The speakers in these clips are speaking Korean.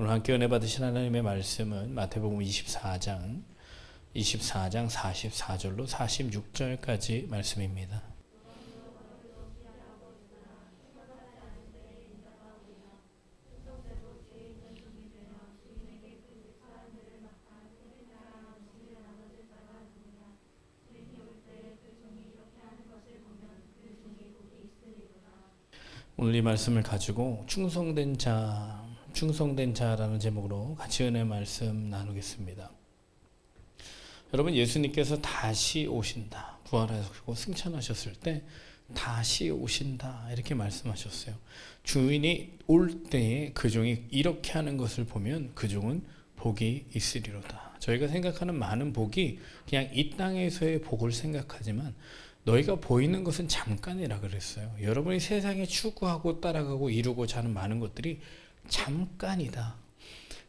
오늘 함께 은혜 받으신 하나님의 말씀은 마태복음 24장 44절로 46절까지 말씀입니다. 오늘 이 말씀을 가지고 충성된 자라는 제목으로 같이 은혜 말씀 나누겠습니다. 여러분, 예수님께서 다시 오신다, 부활하시고 승천하셨을 때 다시 오신다 이렇게 말씀하셨어요. 주인이 올 때에 그 종이 이렇게 하는 것을 보면 그 종은 복이 있으리로다. 저희가 생각하는 많은 복이 그냥 이 땅에서의 복을 생각하지만 너희가 보이는 것은 잠깐이라 그랬어요. 여러분이 세상에 추구하고 따라가고 이루고자 하는 많은 것들이 잠깐이다.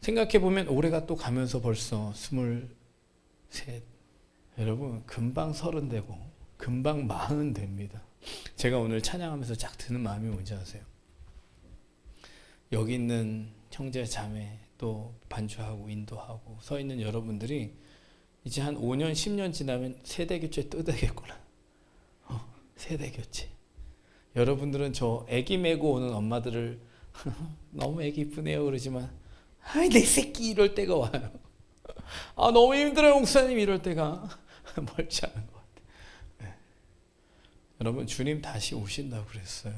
생각해보면 올해가 또 가면서 벌써 23. 여러분, 금방 30 되고 금방 40 됩니다. 제가 오늘 찬양하면서 쫙 드는 마음이 뭔지 아세요? 여기 있는 형제 자매 또 반주하고 인도하고 서 있는 여러분들이 이제 한 5년 10년 지나면 세대교체 또 되겠구나. 세대교체. 여러분들은 저 애기 메고 오는 엄마들을 너무 애기 이쁘네요 그러지만 아이 내 새끼 이럴 때가 와요. 아 너무 힘들어요 목사님 이럴 때가 멀지 않은 것 같아요. 네. 여러분, 주님 다시 오신다고 그랬어요.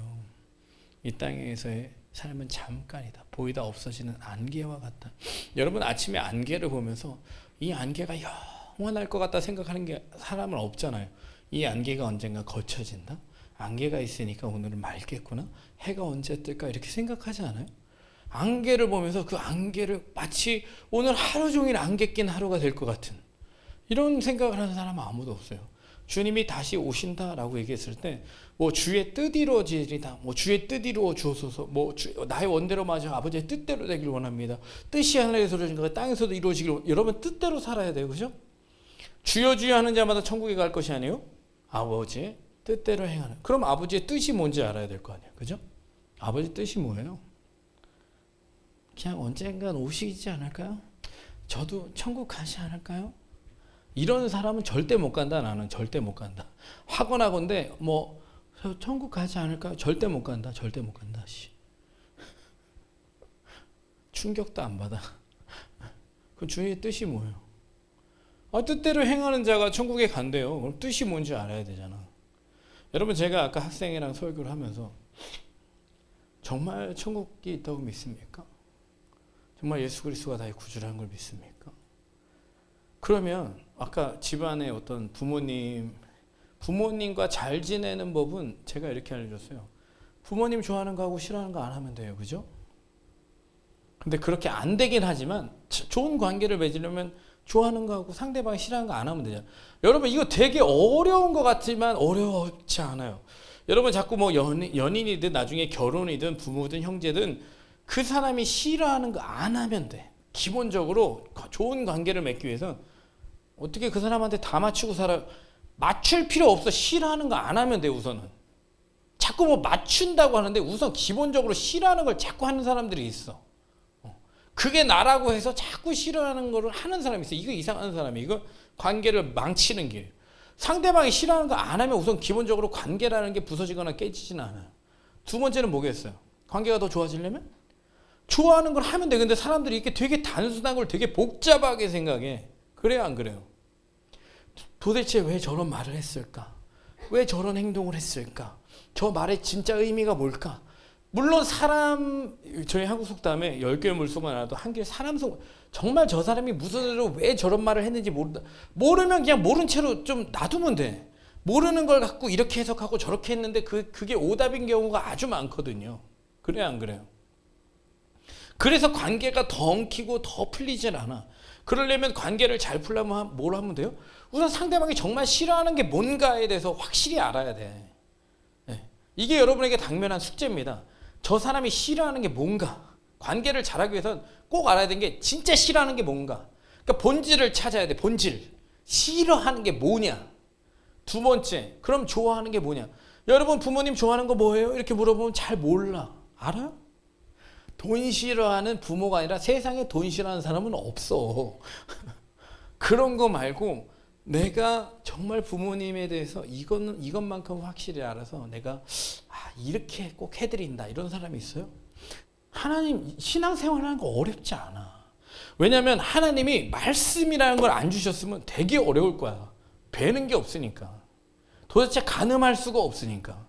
이 땅에서의 삶은 잠깐이다. 보이다 없어지는 안개와 같다. 여러분, 아침에 안개를 보면서 이 안개가 영원할 것 같다 생각하는 게 사람은 없잖아요. 이 안개가 언젠가 거쳐진다? 안개가 있으니까 오늘은 맑겠구나? 해가 언제 뜰까? 이렇게 생각하지 않아요? 안개를 보면서 그 안개를 마치 오늘 하루 종일 안개 낀 하루가 될 것 같은 이런 생각을 하는 사람은 아무도 없어요. 주님이 다시 오신다라고 얘기했을 때 뭐 주의 뜻 이루어지리다, 뭐 주의 뜻 이루어 주옵소서, 뭐 나의 원대로 마저 아버지의 뜻대로 되길 원합니다. 뜻이 하늘에서 이루어진 것 땅에서도 이루어지길. 여러분, 뜻대로 살아야 돼요, 그죠? 주여 주여 하는 자마다 천국에 갈 것이 아니에요. 아버지의 뜻대로 행하는. 그럼 아버지의 뜻이 뭔지 알아야 될 거 아니에요, 그죠? 아버지 뜻이 뭐예요? 그냥 언젠간 오시지 않을까요? 저도 천국 가지 않을까요? 이런 사람은 절대 못 간다. 나는 절대 못 간다. 확언하건대 뭐 천국 가지 않을까요? 절대 못 간다. 절대 못 간다. 충격도 안 받아. 그럼 주님의 뜻이 뭐예요? 뜻대로 행하는 자가 천국에 간대요. 그럼 뜻이 뭔지 알아야 되잖아. 여러분, 제가 아까 학생이랑 설교를 하면서 정말 천국이 있다고 믿습니까? 정말 예수 그리스도가 나의 구주라는 걸 믿습니까? 그러면 아까 집안의 어떤 부모님과 잘 지내는 법은 제가 이렇게 알려줬어요. 부모님 좋아하는 거 하고 싫어하는 거 안 하면 돼요, 그죠? 근데 그렇게 안 되긴 하지만 좋은 관계를 맺으려면 좋아하는 거 하고 상대방이 싫어하는 거 안 하면 되잖아요. 여러분, 이거 되게 어려운 것 같지만 어렵지 않아요. 여러분, 자꾸 뭐 연인이든 나중에 결혼이든 부모든 형제든 그 사람이 싫어하는 거 안 하면 돼. 기본적으로 좋은 관계를 맺기 위해서 어떻게 그 사람한테 다 맞추고 살아요? 맞출 필요 없어. 싫어하는 거 안 하면 돼. 우선은 자꾸 뭐 맞춘다고 하는데 우선 기본적으로 싫어하는 걸 자꾸 하는 사람들이 있어. 그게 나라고 해서 자꾸 싫어하는 거를 하는 사람이 있어. 이거 이상한 사람이. 이거 관계를 망치는 길. 상대방이 싫어하는 거 안 하면 우선 기본적으로 관계라는 게 부서지거나 깨지지는 않아요. 두 번째는 뭐겠어요? 관계가 더 좋아지려면 좋아하는 걸 하면 돼. 근데 사람들이 이렇게 되게 단순한 걸 되게 복잡하게 생각해. 그래요, 안 그래요? 도대체 왜 저런 말을 했을까? 왜 저런 행동을 했을까? 저 말의 진짜 의미가 뭘까? 물론 저희 한국 속담에 10개의 물속은 알아도 한 개의 사람 속. 정말 저 사람이 무슨 일로 왜 저런 말을 했는지 모르면 그냥 모른 채로 좀 놔두면 돼. 모르는 걸 갖고 이렇게 해석하고 저렇게 했는데 그게 오답인 경우가 아주 많거든요. 그래요, 안 그래요? 그래서 관계가 더 엉키고 더 풀리질 않아. 그러려면 관계를 잘 풀려면 뭘 하면 돼요? 우선 상대방이 정말 싫어하는 게 뭔가에 대해서 확실히 알아야 돼. 네. 이게 여러분에게 당면한 숙제입니다. 저 사람이 싫어하는 게 뭔가. 관계를 잘하기 위해서는 꼭 알아야 되는 게 진짜 싫어하는 게 뭔가. 그러니까 본질을 찾아야 돼. 본질. 싫어하는 게 뭐냐. 두 번째, 그럼 좋아하는 게 뭐냐. 여러분, 부모님 좋아하는 거 뭐예요? 이렇게 물어보면 잘 몰라. 알아요? 돈 싫어하는 부모가 아니라 세상에 돈 싫어하는 사람은 없어. 그런 거 말고 내가 정말 부모님에 대해서 이것만큼 확실히 알아서 내가 이렇게 꼭 해드린다 이런 사람이 있어요? 하나님 신앙생활하는 거 어렵지 않아. 왜냐하면 하나님이 말씀이라는 걸 안 주셨으면 되게 어려울 거야. 배는 게 없으니까. 도대체 가늠할 수가 없으니까.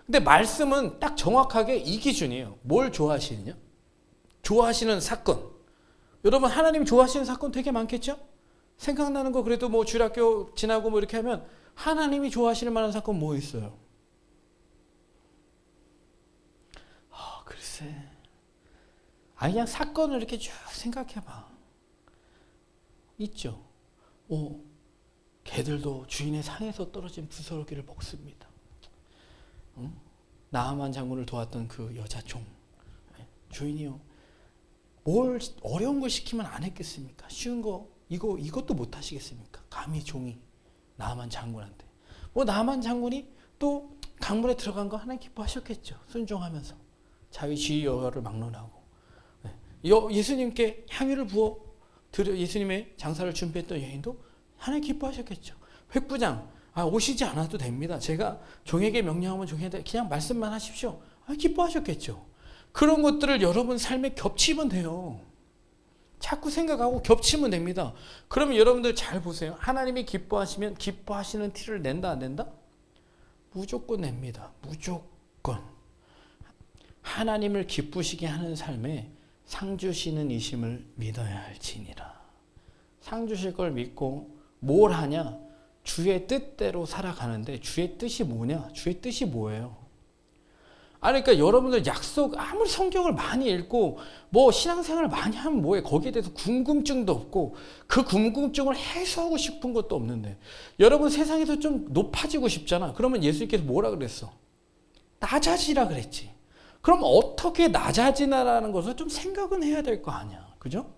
근데 말씀은 딱 정확하게 이 기준이에요. 뭘 좋아하시느냐? 좋아하시는 사건. 여러분 하나님 좋아하시는 사건 되게 많겠죠? 생각나는 거 그래도 뭐 주일학교 지나고 뭐 이렇게 하면 하나님이 좋아하시는 만한 사건 뭐 있어요? 글쎄. 그냥 사건을 이렇게 쭉 생각해봐. 있죠. 개들도 주인의 상에서 떨어진 부스러기를 먹습니다. 응? 나아만 장군을 도왔던 그 여자 종. 주인이요. 뭘 어려운 걸 시키면 안 했겠습니까? 쉬운 거 이것도 못 하시겠습니까? 감히 종이 나아만 장군한테. 나아만 장군이 또 강물에 들어간 거 하나님 기뻐하셨겠죠. 순종하면서 자기 지위 여하를 막론하고 예수님께 향유를 부어 드려 예수님의 장사를 준비했던 여인도 하나님 기뻐하셨겠죠. 백부장 오시지 않아도 됩니다. 제가 종에게 명령하면 종에게 그냥 말씀만 하십시오. 기뻐하셨겠죠. 그런 것들을 여러분 삶에 겹치면 돼요. 자꾸 생각하고 겹치면 됩니다. 그러면 여러분들 잘 보세요. 하나님이 기뻐하시면 기뻐하시는 티를 낸다 안 낸다? 무조건 냅니다. 무조건. 하나님을 기쁘시게 하는 삶에 상 주시는 이심을 믿어야 할지니라. 상 주실 걸 믿고 뭘 하냐? 주의 뜻대로 살아가는데 주의 뜻이 뭐냐? 주의 뜻이 뭐예요? 그러니까 여러분들 약속 아무리 성경을 많이 읽고 뭐 신앙생활을 많이 하면 뭐해? 거기에 대해서 궁금증도 없고 그 궁금증을 해소하고 싶은 것도 없는데 여러분 세상에서 좀 높아지고 싶잖아. 그러면 예수님께서 뭐라 그랬어? 낮아지라 그랬지. 그럼 어떻게 낮아지나라는 것을 좀 생각은 해야 될 거 아니야. 그죠?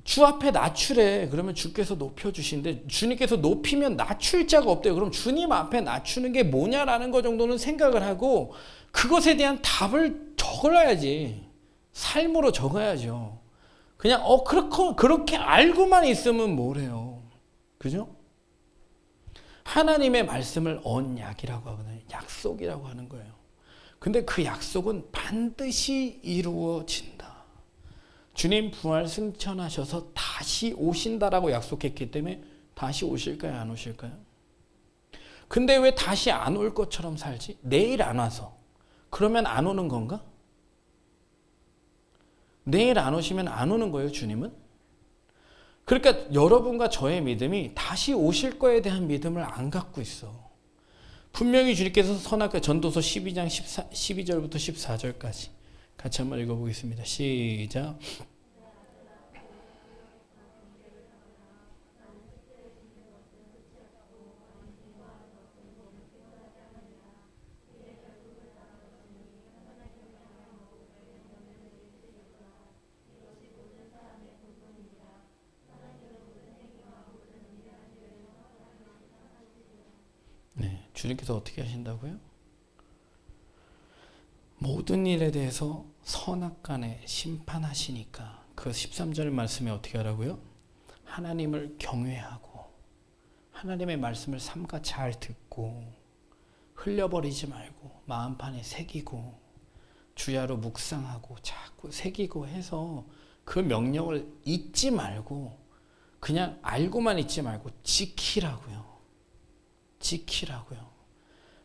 주 앞에 낮추래. 그러면 주께서 높여주신데 주님께서 높이면 낮출 자가 없대요. 그럼 주님 앞에 낮추는 게 뭐냐라는 거 정도는 생각을 하고 그것에 대한 답을 적어야지. 삶으로 적어야죠. 그냥 그렇게 알고만 있으면 뭐래요. 그죠? 하나님의 말씀을 언약이라고 하거든요. 약속이라고 하는 거예요. 근데 그 약속은 반드시 이루어진다. 주님 부활 승천하셔서 다시 오신다라고 약속했기 때문에 다시 오실까요? 안 오실까요? 근데 왜 다시 안 올 것처럼 살지? 내일 안 와서. 그러면 안 오는 건가? 내일 안 오시면 안 오는 거예요, 주님은? 그러니까 여러분과 저의 믿음이 다시 오실 거에 대한 믿음을 안 갖고 있어. 분명히 주님께서 선악과 전도서 12장 12절부터 14절까지 같이 한번 읽어보겠습니다. 시작. 네, 주님께서 어떻게 하신다고요? 모든 일에 대해서 선악간에 심판하시니까 그 13절 말씀에 어떻게 하라고요? 하나님을 경외하고 하나님의 말씀을 삼가 잘 듣고 흘려버리지 말고 마음판에 새기고 주야로 묵상하고 자꾸 새기고 해서 그 명령을 잊지 말고 그냥 알고만 있지 말고 지키라고요. 지키라고요.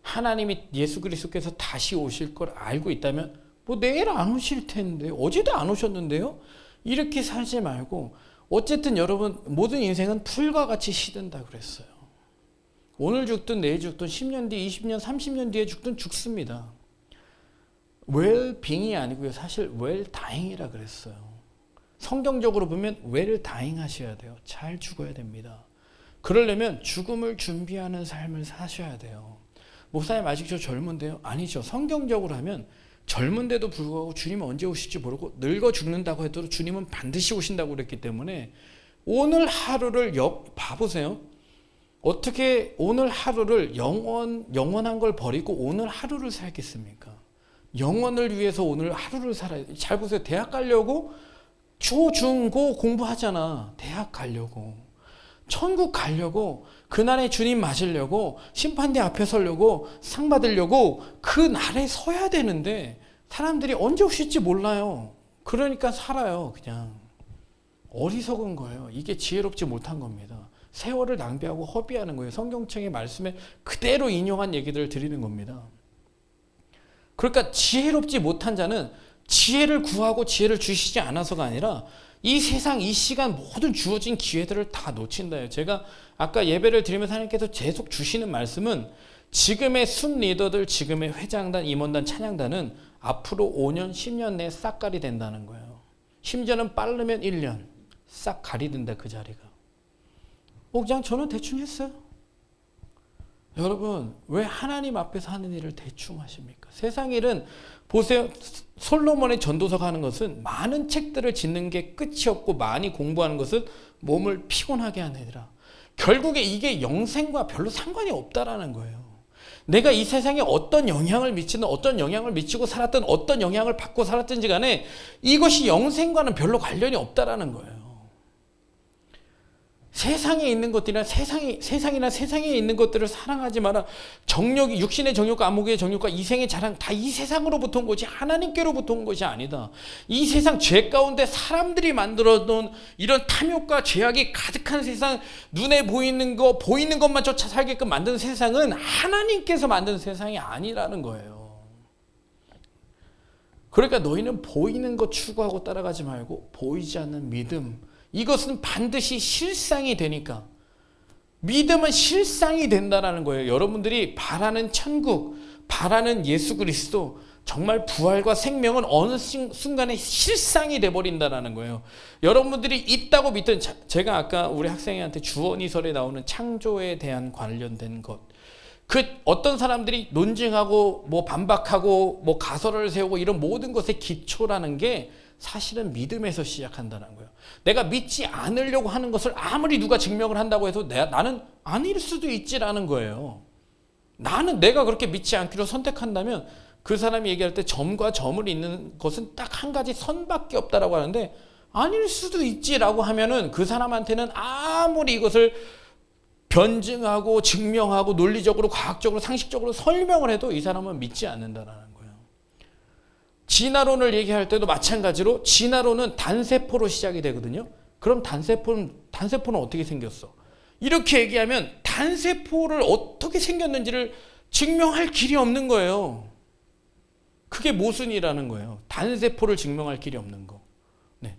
하나님이 예수 그리스도께서 다시 오실 걸 알고 있다면 내일 안 오실 텐데 어제도 안 오셨는데요? 이렇게 살지 말고 어쨌든 여러분 모든 인생은 풀과 같이 시든다 그랬어요. 오늘 죽든 내일 죽든 10년 뒤 20년 30년 뒤에 죽든 죽습니다. 웰빙이 아니고요. 사실 웰다잉이라 그랬어요. 성경적으로 보면 웰다잉 하셔야 돼요. 잘 죽어야 됩니다. 그러려면 죽음을 준비하는 삶을 사셔야 돼요. 목사님 아직 저 젊은데요? 아니죠. 성경적으로 하면 젊은데도 불구하고 주님은 언제 오실지 모르고 늙어 죽는다고 해도 주님은 반드시 오신다고 그랬기 때문에 오늘 하루를 봐보세요. 어떻게 오늘 하루를 영원한 걸 버리고 오늘 하루를 살겠습니까? 영혼을 위해서 오늘 하루를 살아야 돼. 잘 보세요. 대학 가려고 초, 중, 고 공부하잖아. 대학 가려고. 천국 가려고. 그날에 주님 맞으려고. 심판대 앞에 서려고. 상 받으려고. 그 날에 서야 되는데 사람들이 언제 오실지 몰라요. 그러니까 살아요. 그냥. 어리석은 거예요. 이게 지혜롭지 못한 겁니다. 세월을 낭비하고 허비하는 거예요. 성경책의 말씀에 그대로 인용한 얘기들을 드리는 겁니다. 그러니까 지혜롭지 못한 자는 지혜를 구하고 지혜를 주시지 않아서가 아니라 이 세상 이 시간 모든 주어진 기회들을 다 놓친다. 제가 아까 예배를 드리면서 하나님께서 계속 주시는 말씀은 지금의 순 리더들, 지금의 회장단, 임원단, 찬양단은 앞으로 5년, 10년 내에 싹 가리 된다는 거예요. 심지어는 빠르면 1년 싹 가리된다. 그 자리가. 그냥 저는 대충 했어요. 여러분, 왜 하나님 앞에서 하는 일을 대충 하십니까? 세상 일은 보세요. 솔로몬의 전도서가 하는 것은 많은 책들을 짓는 게 끝이 없고 많이 공부하는 것은 몸을 피곤하게 하느니라. 결국에 이게 영생과 별로 상관이 없다라는 거예요. 내가 이 세상에 어떤 영향을 미치든 어떤 영향을 미치고 살았든 어떤 영향을 받고 살았든지 간에 이것이 영생과는 별로 관련이 없다라는 거예요. 세상에 있는 것들이나 세상이나 세상에 있는 것들을 사랑하지 마라. 정욕이, 육신의 정욕과 안목의 정욕과 이생의 자랑 다 이 세상으로부터 온 것이 하나님께로부터 온 것이 아니다. 이 세상 죄 가운데 사람들이 만들어 놓은 이런 탐욕과 죄악이 가득한 세상, 눈에 보이는 것만 쫓아 살게끔 만든 세상은 하나님께서 만든 세상이 아니라는 거예요. 그러니까 너희는 보이는 것 추구하고 따라가지 말고 보이지 않는 믿음, 이것은 반드시 실상이 되니까. 믿음은 실상이 된다는 거예요. 여러분들이 바라는 천국, 바라는 예수 그리스도, 정말 부활과 생명은 어느 순간에 실상이 돼버린다는 거예요. 여러분들이 있다고 믿던, 제가 아까 우리 학생한테 주언이설에 나오는 창조에 대한 관련된 것, 그 어떤 사람들이 논증하고 뭐 반박하고 뭐 가설을 세우고 이런 모든 것의 기초라는 게 사실은 믿음에서 시작한다는 거예요. 내가 믿지 않으려고 하는 것을 아무리 누가 증명을 한다고 해도 나는 아닐 수도 있지라는 거예요. 나는 내가 그렇게 믿지 않기로 선택한다면 그 사람이 얘기할 때 점과 점을 잇는 것은 딱 한 가지 선밖에 없다라고 하는데 아닐 수도 있지라고 하면은 그 사람한테는 아무리 이것을 변증하고 증명하고 논리적으로 과학적으로 상식적으로 설명을 해도 이 사람은 믿지 않는다라는 거예요. 진화론을 얘기할 때도 마찬가지로 진화론은 단세포로 시작이 되거든요. 그럼 단세포는 어떻게 생겼어? 이렇게 얘기하면 단세포를 어떻게 생겼는지를 증명할 길이 없는 거예요. 그게 모순이라는 거예요. 단세포를 증명할 길이 없는 거. 네.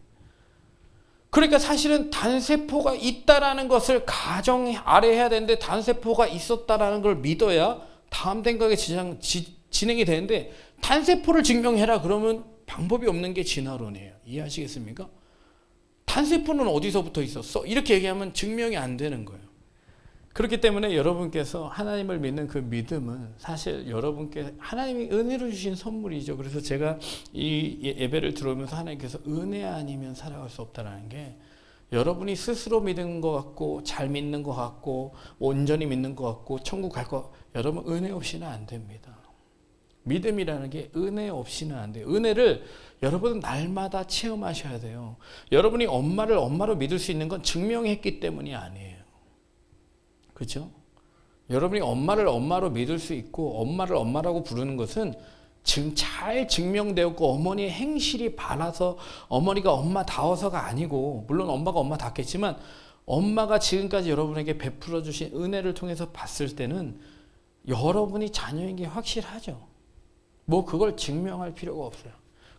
그러니까 사실은 단세포가 있다라는 것을 가정 아래 해야 되는데 단세포가 있었다라는 걸 믿어야 다음 생각에 진행이 되는데 단세포를 증명해라 그러면 방법이 없는 게 진화론이에요. 이해하시겠습니까? 단세포는 어디서부터 있었어? 이렇게 얘기하면 증명이 안 되는 거예요. 그렇기 때문에 여러분께서 하나님을 믿는 그 믿음은 사실 여러분께 하나님이 은혜로 주신 선물이죠. 그래서 제가 이 예배를 들어오면서 하나님께서 은혜 아니면 살아갈 수 없다는 게 여러분이 스스로 믿는 것 같고 잘 믿는 것 같고 온전히 믿는 것 같고 천국 갈 것, 여러분 은혜 없이는 안 됩니다. 믿음이라는 게 은혜 없이는 안 돼요. 은혜를 여러분은 날마다 체험하셔야 돼요. 여러분이 엄마를 엄마로 믿을 수 있는 건 증명했기 때문이 아니에요. 그렇죠? 여러분이 엄마를 엄마로 믿을 수 있고 엄마를 엄마라고 부르는 것은 잘 증명되었고 어머니의 행실이 바라서 어머니가 엄마다워서가 아니고, 물론 엄마가 엄마답겠지만 엄마가 지금까지 여러분에게 베풀어 주신 은혜를 통해서 봤을 때는 여러분이 자녀인 게 확실하죠. 뭐 그걸 증명할 필요가 없어요.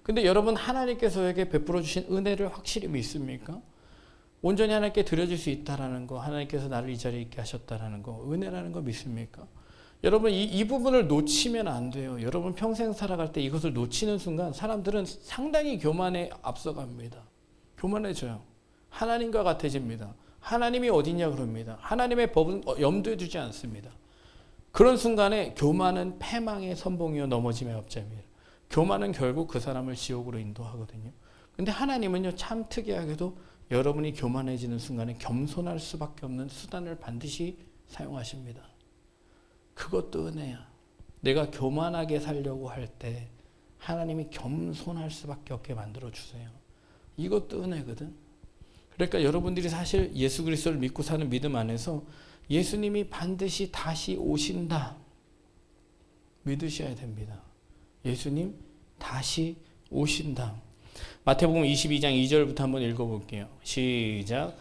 근데 여러분 하나님께서에게 베풀어 주신 은혜를 확실히 믿습니까? 온전히 하나님께 드려질 수 있다라는 거, 하나님께서 나를 이 자리에 있게 하셨다라는 거, 은혜라는 거 믿습니까? 여러분 이 부분을 놓치면 안 돼요. 여러분 평생 살아갈 때 이것을 놓치는 순간 사람들은 상당히 교만에 앞서갑니다. 교만해져요. 하나님과 같아집니다. 하나님이 어디냐 그럽니다. 하나님의 법은 염두에 두지 않습니다. 그런 순간에 교만은 패망의 선봉이요 넘어짐의 업자입니다. 교만은 결국 그 사람을 지옥으로 인도하거든요. 근데 하나님은요 참 특이하게도 여러분이 교만해지는 순간에 겸손할 수밖에 없는 수단을 반드시 사용하십니다. 그것도 은혜야. 내가 교만하게 살려고 할 때 하나님이 겸손할 수밖에 없게 만들어 주세요. 이것도 은혜거든. 그러니까 여러분들이 사실 예수 그리스도를 믿고 사는 믿음 안에서 예수님이 반드시 다시 오신다 믿으셔야 됩니다. 예수님 다시 오신다. 마태복음 22장 2절부터 한번 읽어볼게요. 시작.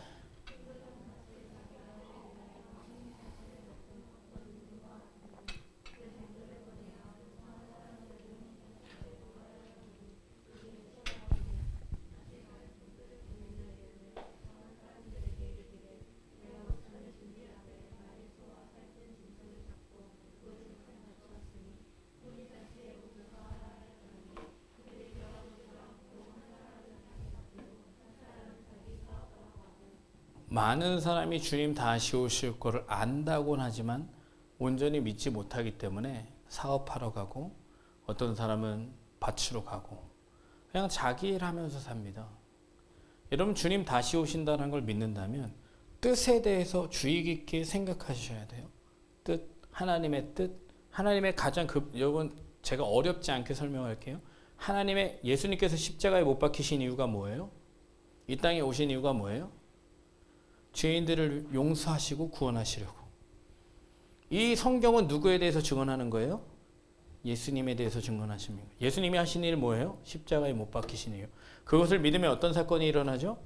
많은 사람이 주님 다시 오실 거를 안다고는 하지만 온전히 믿지 못하기 때문에 사업하러 가고 어떤 사람은 밭으로 가고 그냥 자기 일 하면서 삽니다. 여러분 주님 다시 오신다는 걸 믿는다면 뜻에 대해서 주의 깊게 생각하셔야 돼요. 뜻, 하나님의 뜻, 하나님의 가장 여러분 제가 어렵지 않게 설명할게요. 하나님의 예수님께서 십자가에 못 박히신 이유가 뭐예요? 이 땅에 오신 이유가 뭐예요? 죄인들을 용서하시고 구원하시려고. 이 성경은 누구에 대해서 증언하는 거예요? 예수님에 대해서 증언하십니다. 예수님이 하신 일 뭐예요? 십자가에 못 박히신 이유. 그것을 믿으면 어떤 사건이 일어나죠?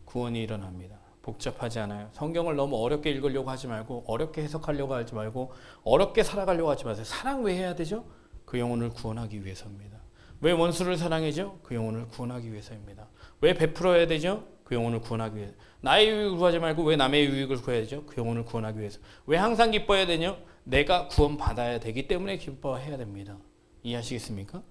구원이 일어납니다. 복잡하지 않아요. 성경을 너무 어렵게 읽으려고 하지 말고 어렵게 해석하려고 하지 말고 어렵게 살아가려고 하지 마세요. 사랑 왜 해야 되죠? 그 영혼을 구원하기 위해서입니다. 왜 원수를 사랑해죠? 그 영혼을 구원하기 위해서입니다. 왜 베풀어야 되죠? 그 영혼을 구원하기 위해서. 나의 유익을 구하지 말고 왜 남의 유익을 구해야 되죠? 그 영혼을 구원하기 위해서. 왜 항상 기뻐해야 되냐? 내가 구원받아야 되기 때문에 기뻐해야 됩니다. 이해하시겠습니까?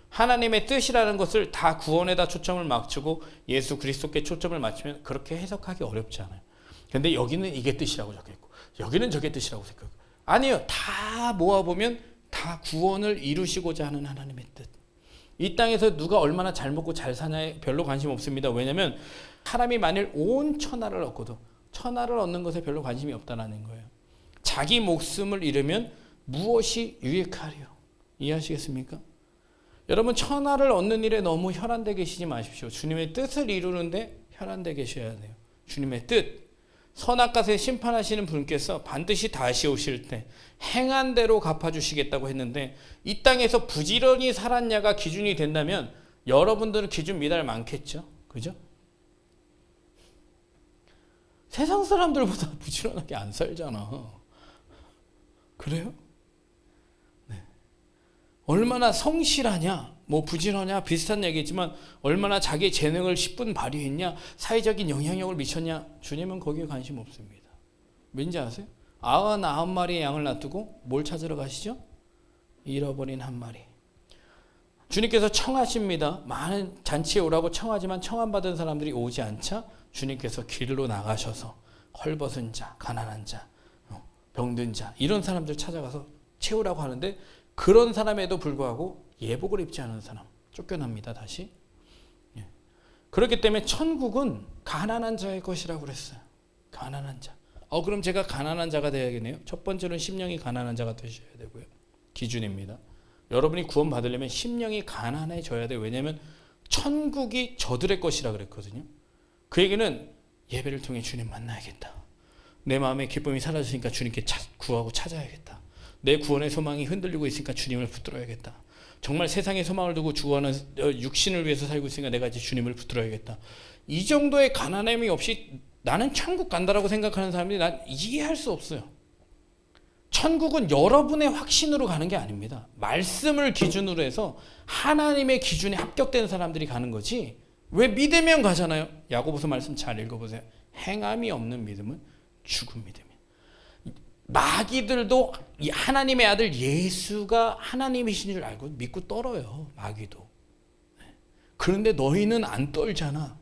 하나님의 뜻이라는 것을 다 구원에다 초점을 맞추고 예수 그리스도께 초점을 맞추면 그렇게 해석하기 어렵지 않아요. 그런데 여기는 이게 뜻이라고 적혀있고 여기는 저게 뜻이라고 생각해요. 아니요. 다 모아보면 다 구원을 이루시고자 하는 하나님의 뜻. 이 땅에서 누가 얼마나 잘 먹고 잘 사냐에 별로 관심 없습니다. 왜냐하면 사람이 만일 온 천하를 얻고도 천하를 얻는 것에 별로 관심이 없다는 거예요. 자기 목숨을 잃으면 무엇이 유익하리요? 이해하시겠습니까? 여러분 천하를 얻는 일에 너무 혈안돼 계시지 마십시오. 주님의 뜻을 이루는데 혈안돼 계셔야 돼요. 주님의 뜻. 선악과에 심판하시는 분께서 반드시 다시 오실 때 행한 대로 갚아주시겠다고 했는데 이 땅에서 부지런히 살았냐가 기준이 된다면 여러분들은 기준 미달 많겠죠? 그죠? 세상 사람들보다 부지런하게 안 살잖아. 그래요? 네. 얼마나 성실하냐, 뭐 부지런하냐 비슷한 얘기지만 얼마나 자기 재능을 10분 발휘했냐, 사회적인 영향력을 미쳤냐, 주님은 거기에 관심 없습니다. 왠지 아세요? 99마리의 양을 놔두고 뭘 찾으러 가시죠? 잃어버린 한 마리. 주님께서 청하십니다. 많은 잔치에 오라고 청하지만 청함받은 사람들이 오지 않자 주님께서 길로 나가셔서 헐벗은 자, 가난한 자, 병든 자 이런 사람들 찾아가서 채우라고 하는데 그런 사람에도 불구하고 예복을 입지 않은 사람 쫓겨납니다. 다시. 예. 그렇기 때문에 천국은 가난한 자의 것이라고 그랬어요. 가난한 자. 그럼 제가 가난한 자가 되어야겠네요. 첫 번째는 심령이 가난한 자가 되셔야 되고요. 기준입니다. 여러분이 구원 받으려면 심령이 가난해져야 돼요. 왜냐하면 천국이 저들의 것이라 그랬거든요. 그 얘기는 예배를 통해 주님 만나야겠다. 내 마음에 기쁨이 사라지니까 주님께 구하고 찾아야겠다. 내 구원의 소망이 흔들리고 있으니까 주님을 붙들어야겠다. 정말 세상에 소망을 두고 주어하는 육신을 위해서 살고 있으니까 내가 이제 주님을 붙들어야겠다. 이 정도의 가난함이 없이 나는 천국 간다라고 생각하는 사람들이 난 이해할 수 없어요. 천국은 여러분의 확신으로 가는 게 아닙니다. 말씀을 기준으로 해서 하나님의 기준에 합격된 사람들이 가는 거지. 왜 믿으면 가잖아요. 야고보서 말씀 잘 읽어보세요. 행함이 없는 믿음은 죽은 믿음이에요. 마귀들도 하나님의 아들 예수가 하나님이신 줄 알고 믿고 떨어요. 마귀도. 그런데 너희는 안 떨잖아.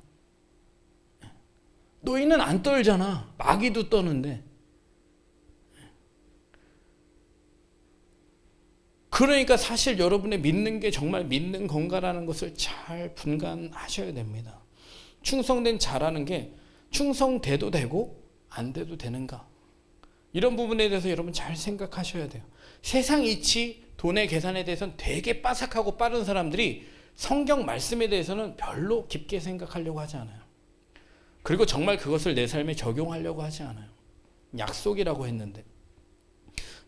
너희는 안 떨잖아. 마귀도 떠는데. 그러니까 사실 여러분의 믿는 게 정말 믿는 건가라는 것을 잘 분간하셔야 됩니다. 충성된 자라는 게 충성돼도 되고 안 돼도 되는가. 이런 부분에 대해서 여러분 잘 생각하셔야 돼요. 세상 이치, 돈의 계산에 대해서는 되게 빠삭하고 빠른 사람들이 성경 말씀에 대해서는 별로 깊게 생각하려고 하지 않아요. 그리고 정말 그것을 내 삶에 적용하려고 하지 않아요. 약속이라고 했는데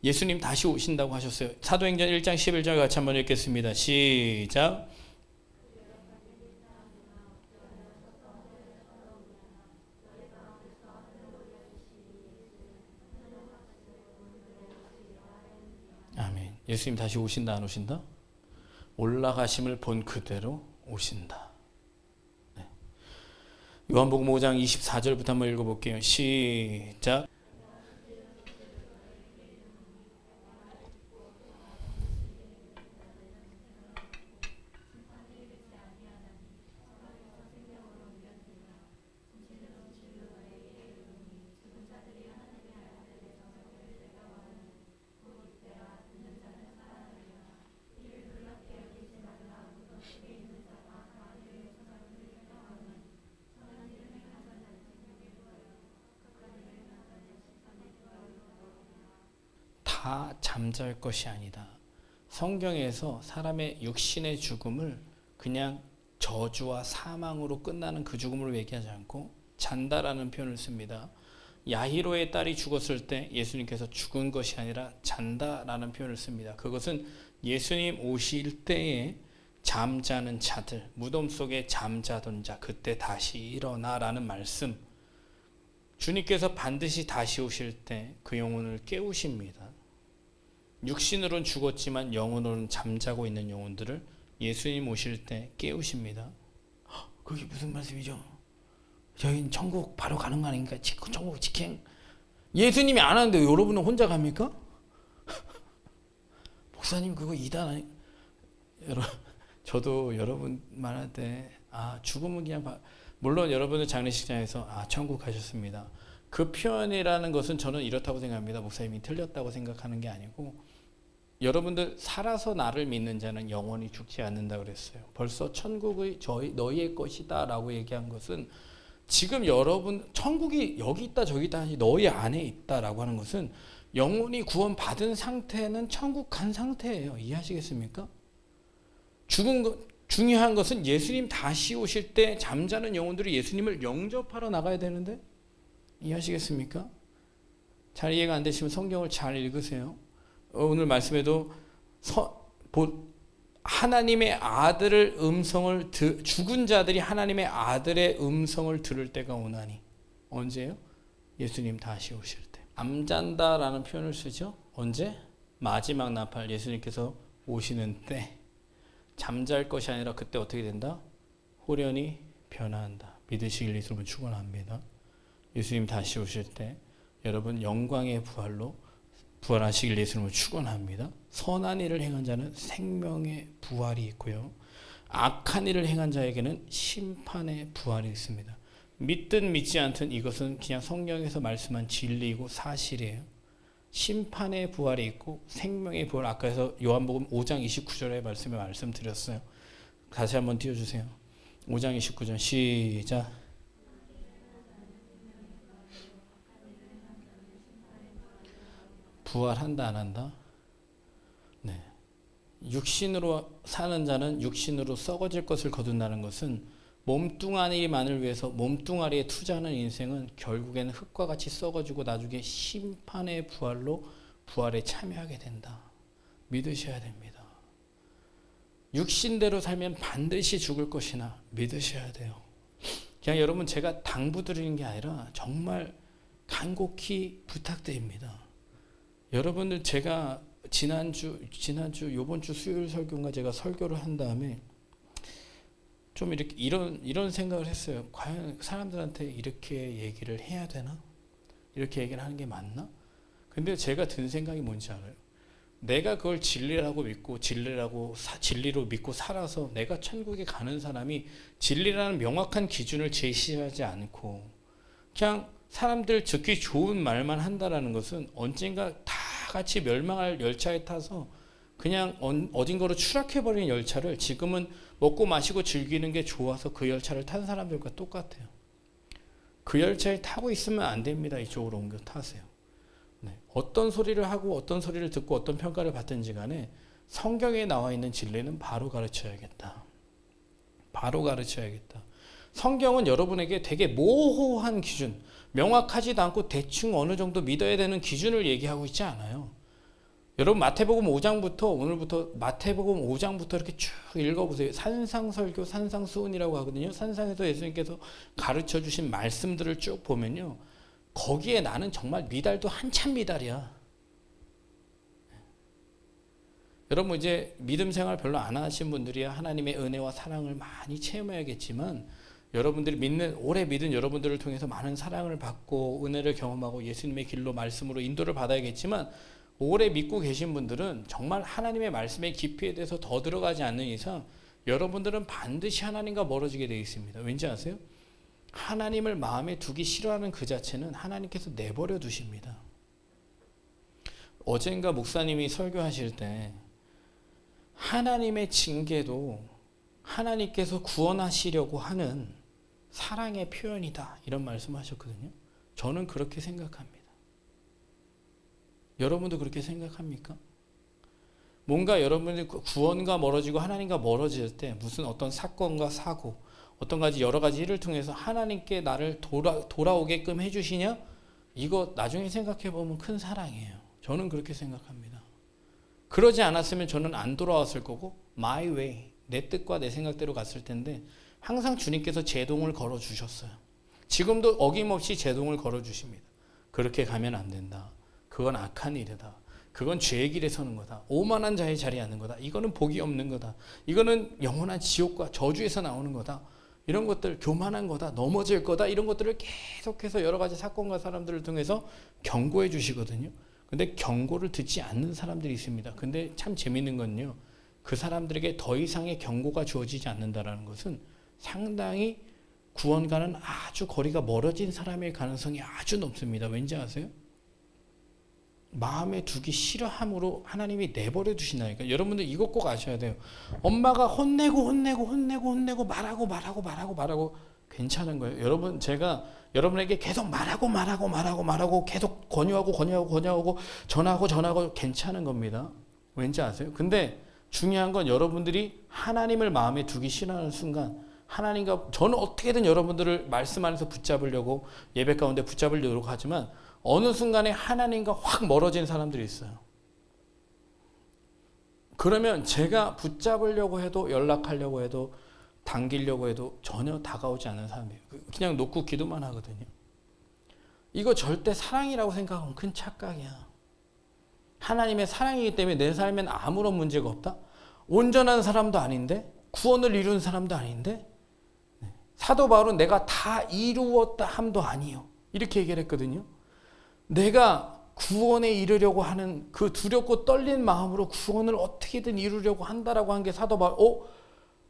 예수님 다시 오신다고 하셨어요. 사도행전 1장 11절 같이 한번 읽겠습니다. 시작. 아멘. 예수님 다시 오신다 안 오신다? 올라가심을 본 그대로 오신다. 네. 요한복음 5장 24절부터 한번 읽어볼게요. 시작. 다 잠잘 것이 아니다. 성경에서 사람의 육신의 죽음을 그냥 저주와 사망으로 끝나는 그 죽음으로 얘기하지 않고 잔다라는 표현을 씁니다. 야히로의 딸이 죽었을 때 예수님께서 죽은 것이 아니라 잔다라는 표현을 씁니다. 그것은 예수님 오실 때에 잠자는 자들, 무덤 속에 잠자던 자, 그때 다시 일어나라는 말씀. 주님께서 반드시 다시 오실 때 그 영혼을 깨우십니다. 육신으로는 죽었지만 영혼으로는 잠자고 있는 영혼들을 예수님 오실 때 깨우십니다. 그게 무슨 말씀이죠? 저희는 천국 바로 가는 거 아닙니까? 천국 직행. 예수님이 안 하는데 여러분은 혼자 갑니까? 목사님 그거 이단 아니? 저도 여러분 말할 때 죽음은 그냥 물론 여러분은 장례식장에서 천국 가셨습니다. 그 표현이라는 것은 저는 이렇다고 생각합니다. 목사님이 틀렸다고 생각하는 게 아니고 여러분들 살아서 나를 믿는 자는 영원히 죽지 않는다 그랬어요. 벌써 천국의 너희의 것이다 라고 얘기한 것은 지금 여러분 천국이 여기 있다 저기 있다 하지 너희 안에 있다라고 하는 것은 영혼이 구원받은 상태는 천국 간 상태예요. 이해하시겠습니까? 중요한 것은 예수님 다시 오실 때 잠자는 영혼들이 예수님을 영접하러 나가야 되는데 이해하시겠습니까? 잘 이해가 안 되시면 성경을 잘 읽으세요. 오늘 말씀에도 하나님의 아들의 음성을 죽은 자들이 하나님의 아들의 음성을 들을 때가 오나니 언제요? 예수님 다시 오실 때. 잠잔다라는 표현을 쓰죠. 언제? 마지막 나팔 예수님께서 오시는 때. 잠잘 것이 아니라 그때 어떻게 된다? 호련히 변화한다. 믿으시길 예수님은 축원합니다. 예수님 다시 오실 때 여러분 영광의 부활로 부활하시길 예수님을 축원합니다. 선한 일을 행한 자는 생명의 부활이 있고요. 악한 일을 행한 자에게는 심판의 부활이 있습니다. 믿든 믿지 않든 이것은 그냥 성경에서 말씀한 진리이고 사실이에요. 심판의 부활이 있고 생명의 부활. 아까에서 요한복음 5장 29절의 말씀에 말씀드렸어요. 다시 한번 띄워주세요. 5장 29절 시작. 부활한다 안 한다? 네. 육신으로 사는 자는 육신으로 썩어질 것을 거둔다는 것은 몸뚱아리만을 위해서 몸뚱아리에 투자하는 인생은 결국에는 흙과 같이 썩어지고 나중에 심판의 부활로 부활에 참여하게 된다. 믿으셔야 됩니다. 육신대로 살면 반드시 죽을 것이나 믿으셔야 돼요. 그냥 여러분 제가 당부드리는 게 아니라 정말 간곡히 부탁드립니다. 여러분들 제가 지난주 요번 주 수요일 설교인가 제가 설교를 한 다음에 좀 이렇게 이런 생각을 했어요. 과연 사람들한테 이렇게 얘기를 해야 되나? 이렇게 얘기를 하는 게 맞나? 근데 제가 든 생각이 뭔지 알아요? 내가 그걸 진리라고 믿고 진리로 믿고 살아서 내가 천국에 가는 사람이 진리라는 명확한 기준을 제시하지 않고 그냥 사람들 듣기 좋은 말만 한다라는 것은 언젠가 다 같이 멸망할 열차에 타서 그냥 어딘가로 추락해버린 열차를 지금은 먹고 마시고 즐기는 게 좋아서 그 열차를 탄 사람들과 똑같아요. 그 열차에 타고 있으면 안 됩니다. 이쪽으로 옮겨 타세요. 네. 어떤 소리를 하고 어떤 소리를 듣고 어떤 평가를 받든지 간에 성경에 나와 있는 진리는 바로 가르쳐야겠다. 바로 가르쳐야겠다. 성경은 여러분에게 되게 모호한 기준, 명확하지도 않고 대충 어느 정도 믿어야 되는 기준을 얘기하고 있지 않아요. 여러분 마태복음 5장부터 오늘부터 마태복음 5장부터 이렇게 쭉 읽어보세요. 산상설교, 산상수훈이라고 하거든요. 산상에서 예수님께서 가르쳐 주신 말씀들을 쭉 보면요. 거기에 나는 정말 미달도 한참 미달이야. 여러분 이제 믿음 생활 별로 안 하신 분들이야 하나님의 은혜와 사랑을 많이 체험해야겠지만 여러분들이 오래 믿은 여러분들을 통해서 많은 사랑을 받고 은혜를 경험하고 예수님의 길로 말씀으로 인도를 받아야겠지만 오래 믿고 계신 분들은 정말 하나님의 말씀의 깊이에 대해서 더 들어가지 않는 이상 여러분들은 반드시 하나님과 멀어지게 되어 있습니다. 왠지 아세요? 하나님을 마음에 두기 싫어하는 그 자체는 하나님께서 내버려 두십니다. 어젠가 목사님이 설교하실 때 하나님의 징계도 하나님께서 구원하시려고 하는 사랑의 표현이다 이런 말씀하셨거든요. 저는 그렇게 생각합니다. 여러분도 그렇게 생각합니까? 뭔가 여러분이 구원과 멀어지고 하나님과 멀어질 때 무슨 어떤 사건과 사고 어떤 가지 여러 가지 일을 통해서 하나님께 나를 돌아오게끔 해주시냐? 이거 나중에 생각해 보면 큰 사랑이에요. 저는 그렇게 생각합니다. 그러지 않았으면 저는 안 돌아왔을 거고 my way, 내 뜻과 내 생각대로 갔을 텐데 항상 주님께서 제동을 걸어주셨어요. 지금도 어김없이 제동을 걸어주십니다. 그렇게 가면 안 된다. 그건 악한 일이다. 그건 죄의 길에 서는 거다. 오만한 자의 자리에 앉는 거다. 이거는 복이 없는 거다. 이거는 영원한 지옥과 저주에서 나오는 거다. 이런 것들 교만한 거다. 넘어질 거다. 이런 것들을 계속해서 여러 가지 사건과 사람들을 통해서 경고해 주시거든요. 근데 경고를 듣지 않는 사람들이 있습니다. 근데 참 재밌는 건요. 그 사람들에게 더 이상의 경고가 주어지지 않는다는 것은 상당히 구원과는 아주 거리가 멀어진 사람일 가능성이 아주 높습니다. 왠지 아세요? 마음에 두기 싫어함으로 하나님이 내버려 두신다니까. 여러분들 이것 꼭 아셔야 돼요. 엄마가 혼내고 말하고 괜찮은 거예요. 여러분 제가 여러분에게 계속 말하고 계속 권유하고 전하고 괜찮은 겁니다. 왠지 아세요? 근데 중요한 건 여러분들이 하나님을 마음에 두기 싫어하는 순간 하나님과 저는 어떻게든 여러분들을 말씀 안에서 붙잡으려고 예배 가운데 붙잡으려고 하지만 어느 순간에 하나님과 확 멀어진 사람들이 있어요. 그러면 제가 붙잡으려고 해도 연락하려고 해도 당기려고 해도 전혀 다가오지 않는 사람이에요. 그냥 놓고 기도만 하거든요. 이거 절대 사랑이라고 생각하면 큰 착각이야. 하나님의 사랑이기 때문에 내 삶엔 아무런 문제가 없다. 온전한 사람도 아닌데 구원을 이룬 사람도 아닌데 사도 바울은 내가 다 이루었다 함도 아니요. 이렇게 얘기를 했거든요. 내가 구원에 이르려고 하는 그 두렵고 떨린 마음으로 구원을 어떻게든 이루려고 한다라고 한 게 사도 바울.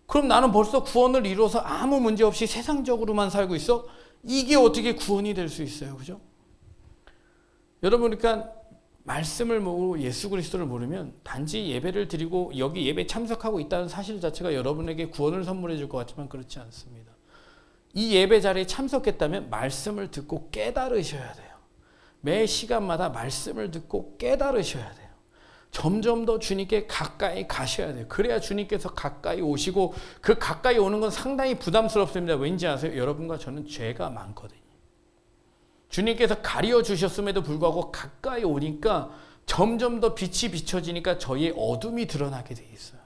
그럼 나는 벌써 구원을 이루어서 아무 문제 없이 세상적으로만 살고 있어? 이게 어떻게 구원이 될 수 있어요? 그죠? 여러분 그러니까 말씀을 모르고 예수 그리스도를 모르면 단지 예배를 드리고 여기 예배 참석하고 있다는 사실 자체가 여러분에게 구원을 선물해 줄 것 같지만 그렇지 않습니다. 이 예배 자리에 참석했다면 말씀을 듣고 깨달으셔야 돼요. 매 시간마다 말씀을 듣고 깨달으셔야 돼요. 점점 더 주님께 가까이 가셔야 돼요. 그래야 주님께서 가까이 오시고 그 가까이 오는 건 상당히 부담스럽습니다. 왠지 아세요? 여러분과 저는 죄가 많거든요. 주님께서 가려 주셨음에도 불구하고 가까이 오니까 점점 더 빛이 비춰지니까 저희의 어둠이 드러나게 돼 있어요.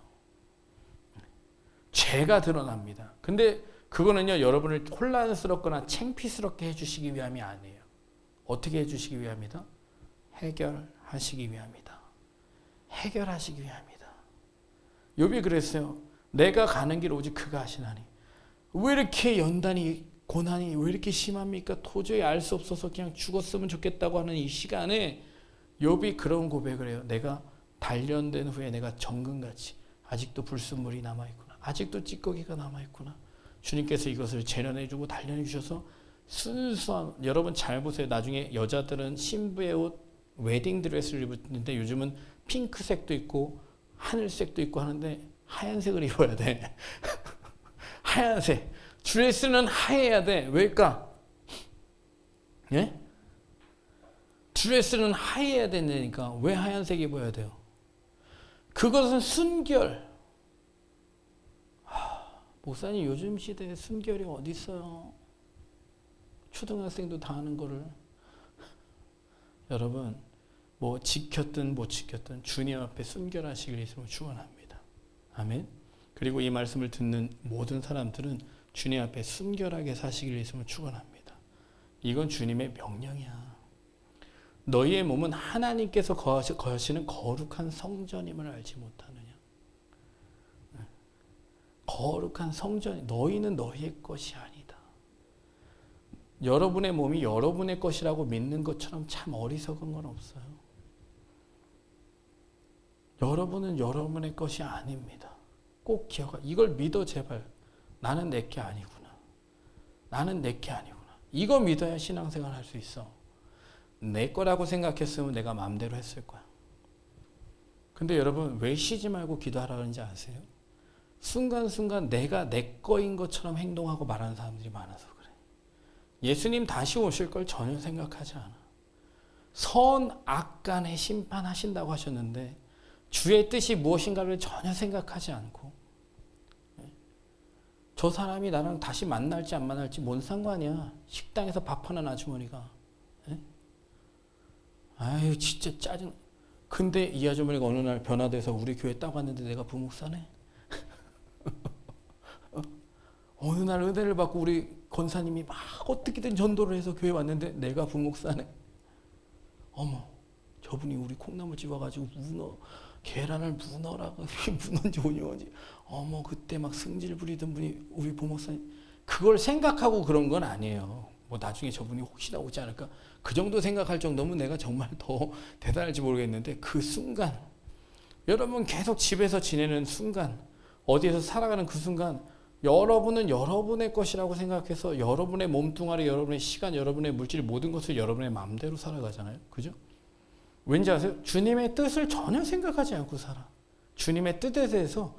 죄가 드러납니다. 근데 그거는요 여러분을 혼란스럽거나 창피스럽게 해주시기 위함이 아니에요. 어떻게 해주시기 위함이다? 해결하시기 위함이다. 해결하시기 위함이다. 욥이 그랬어요. 내가 가는 길 오직 그가 하시나니. 왜 이렇게 연단이 고난이 왜 이렇게 심합니까? 도저히 알 수 없어서 그냥 죽었으면 좋겠다고 하는 이 시간에 욥이 그런 고백을 해요. 내가 단련된 후에 내가 정금같이 아직도 불순물이 남아있구나. 아직도 찌꺼기가 남아있구나. 주님께서 이것을 재련해주고 단련해주셔서 순수한, 여러분 잘 보세요. 나중에 여자들은 신부의 옷 웨딩 드레스를 입는데 요즘은 핑크색도 있고 하늘색도 있고 하는데 하얀색을 입어야 돼. 하얀색. 드레스는 하얘야 돼. 왜일까? 예? 드레스는 하얘야 된다니까. 왜 하얀색 입어야 돼요? 그것은 순결. 목사님 요즘 시대에 순결이 어디 있어요? 초등학생도 다 하는 거를. 여러분 뭐 지켰든 못 지켰든 주님 앞에 순결하시길 예수님을 축원합니다. 아멘. 그리고 이 말씀을 듣는 모든 사람들은 주님 앞에 순결하게 사시길 예수님을 축원합니다. 이건 주님의 명령이야. 너희의 몸은 하나님께서 거하시는 거룩한 성전임을 알지 못하느냐. 거룩한 성전, 너희는 너희의 것이 아니다. 여러분의 몸이 여러분의 것이라고 믿는 것처럼 참 어리석은 건 없어요. 여러분은 여러분의 것이 아닙니다. 꼭 기억하. 이걸 믿어 제발. 나는 내게 아니구나. 나는 내게 아니구나. 이거 믿어야 신앙생활 할 수 있어. 내 거라고 생각했으면 내가 마음대로 했을 거야. 근데 여러분 왜 쉬지 말고 기도하라는지 아세요? 순간순간 내가 내 거인 것처럼 행동하고 말하는 사람들이 많아서 그래. 예수님 다시 오실 걸 전혀 생각하지 않아. 선, 악 간에 심판하신다고 하셨는데 주의 뜻이 무엇인가를 전혀 생각하지 않고, 저 사람이 나랑 다시 만날지 안 만날지 뭔 상관이야. 식당에서 밥하는 아주머니가. 아유 진짜 짜증. 근데 이 아주머니가 어느 날 변화돼서 우리 교회 딱 왔는데 내가 부목사네. 어느 날 은혜를 받고 우리 권사님이 막 어떻게든 전도를 해서 교회 왔는데 내가 부목사네. 어머, 저분이 우리 콩나물집 와가지고 문어, 계란을 문어라고 문어인지 오징어인지, 어머 그때 막 승질 부리던 분이 우리 부목사님. 그걸 생각하고 그런 건 아니에요. 뭐 나중에 저분이 혹시나 오지 않을까 그 정도 생각할 정도면 내가 정말 더 대단할지 모르겠는데, 그 순간 여러분 계속 집에서 지내는 순간, 어디에서 살아가는 그 순간, 여러분은 여러분의 것이라고 생각해서 여러분의 몸뚱아리, 여러분의 시간, 여러분의 물질, 모든 것을 여러분의 마음대로 살아가잖아요. 그죠? 왠지 아세요? 주님의 뜻을 전혀 생각하지 않고 살아. 주님의 뜻에 대해서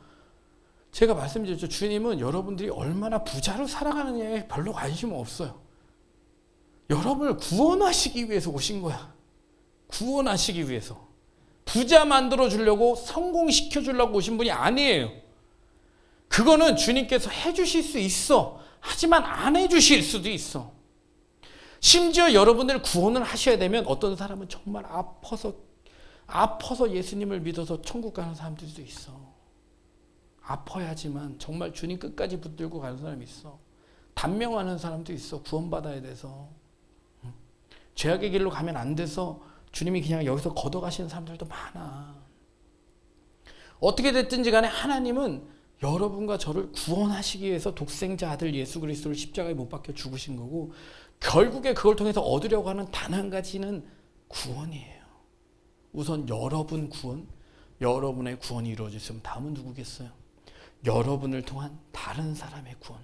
제가 말씀드렸죠. 주님은 여러분들이 얼마나 부자로 살아가느냐에 별로 관심 없어요. 여러분을 구원하시기 위해서 오신 거야. 구원하시기 위해서. 부자 만들어 주려고, 성공시켜 주려고 오신 분이 아니에요. 그거는 주님께서 해주실 수 있어. 하지만 안 해주실 수도 있어. 심지어 여러분들 구원을 하셔야 되면 어떤 사람은 정말 아파서 예수님을 믿어서 천국 가는 사람들도 있어. 아파야지만 정말 주님 끝까지 붙들고 가는 사람이 있어. 단명하는 사람도 있어. 구원받아야 돼서. 죄악의 길로 가면 안 돼서 주님이 그냥 여기서 걷어가시는 사람들도 많아. 어떻게 됐든지 간에 하나님은 여러분과 저를 구원하시기 위해서 독생자 아들 예수 그리스도를 십자가에 못 박혀 죽으신 거고, 결국에 그걸 통해서 얻으려고 하는 단 한 가지는 구원이에요. 우선 여러분 구원, 여러분의 구원이 이루어졌으면 다음은 누구겠어요? 여러분을 통한 다른 사람의 구원.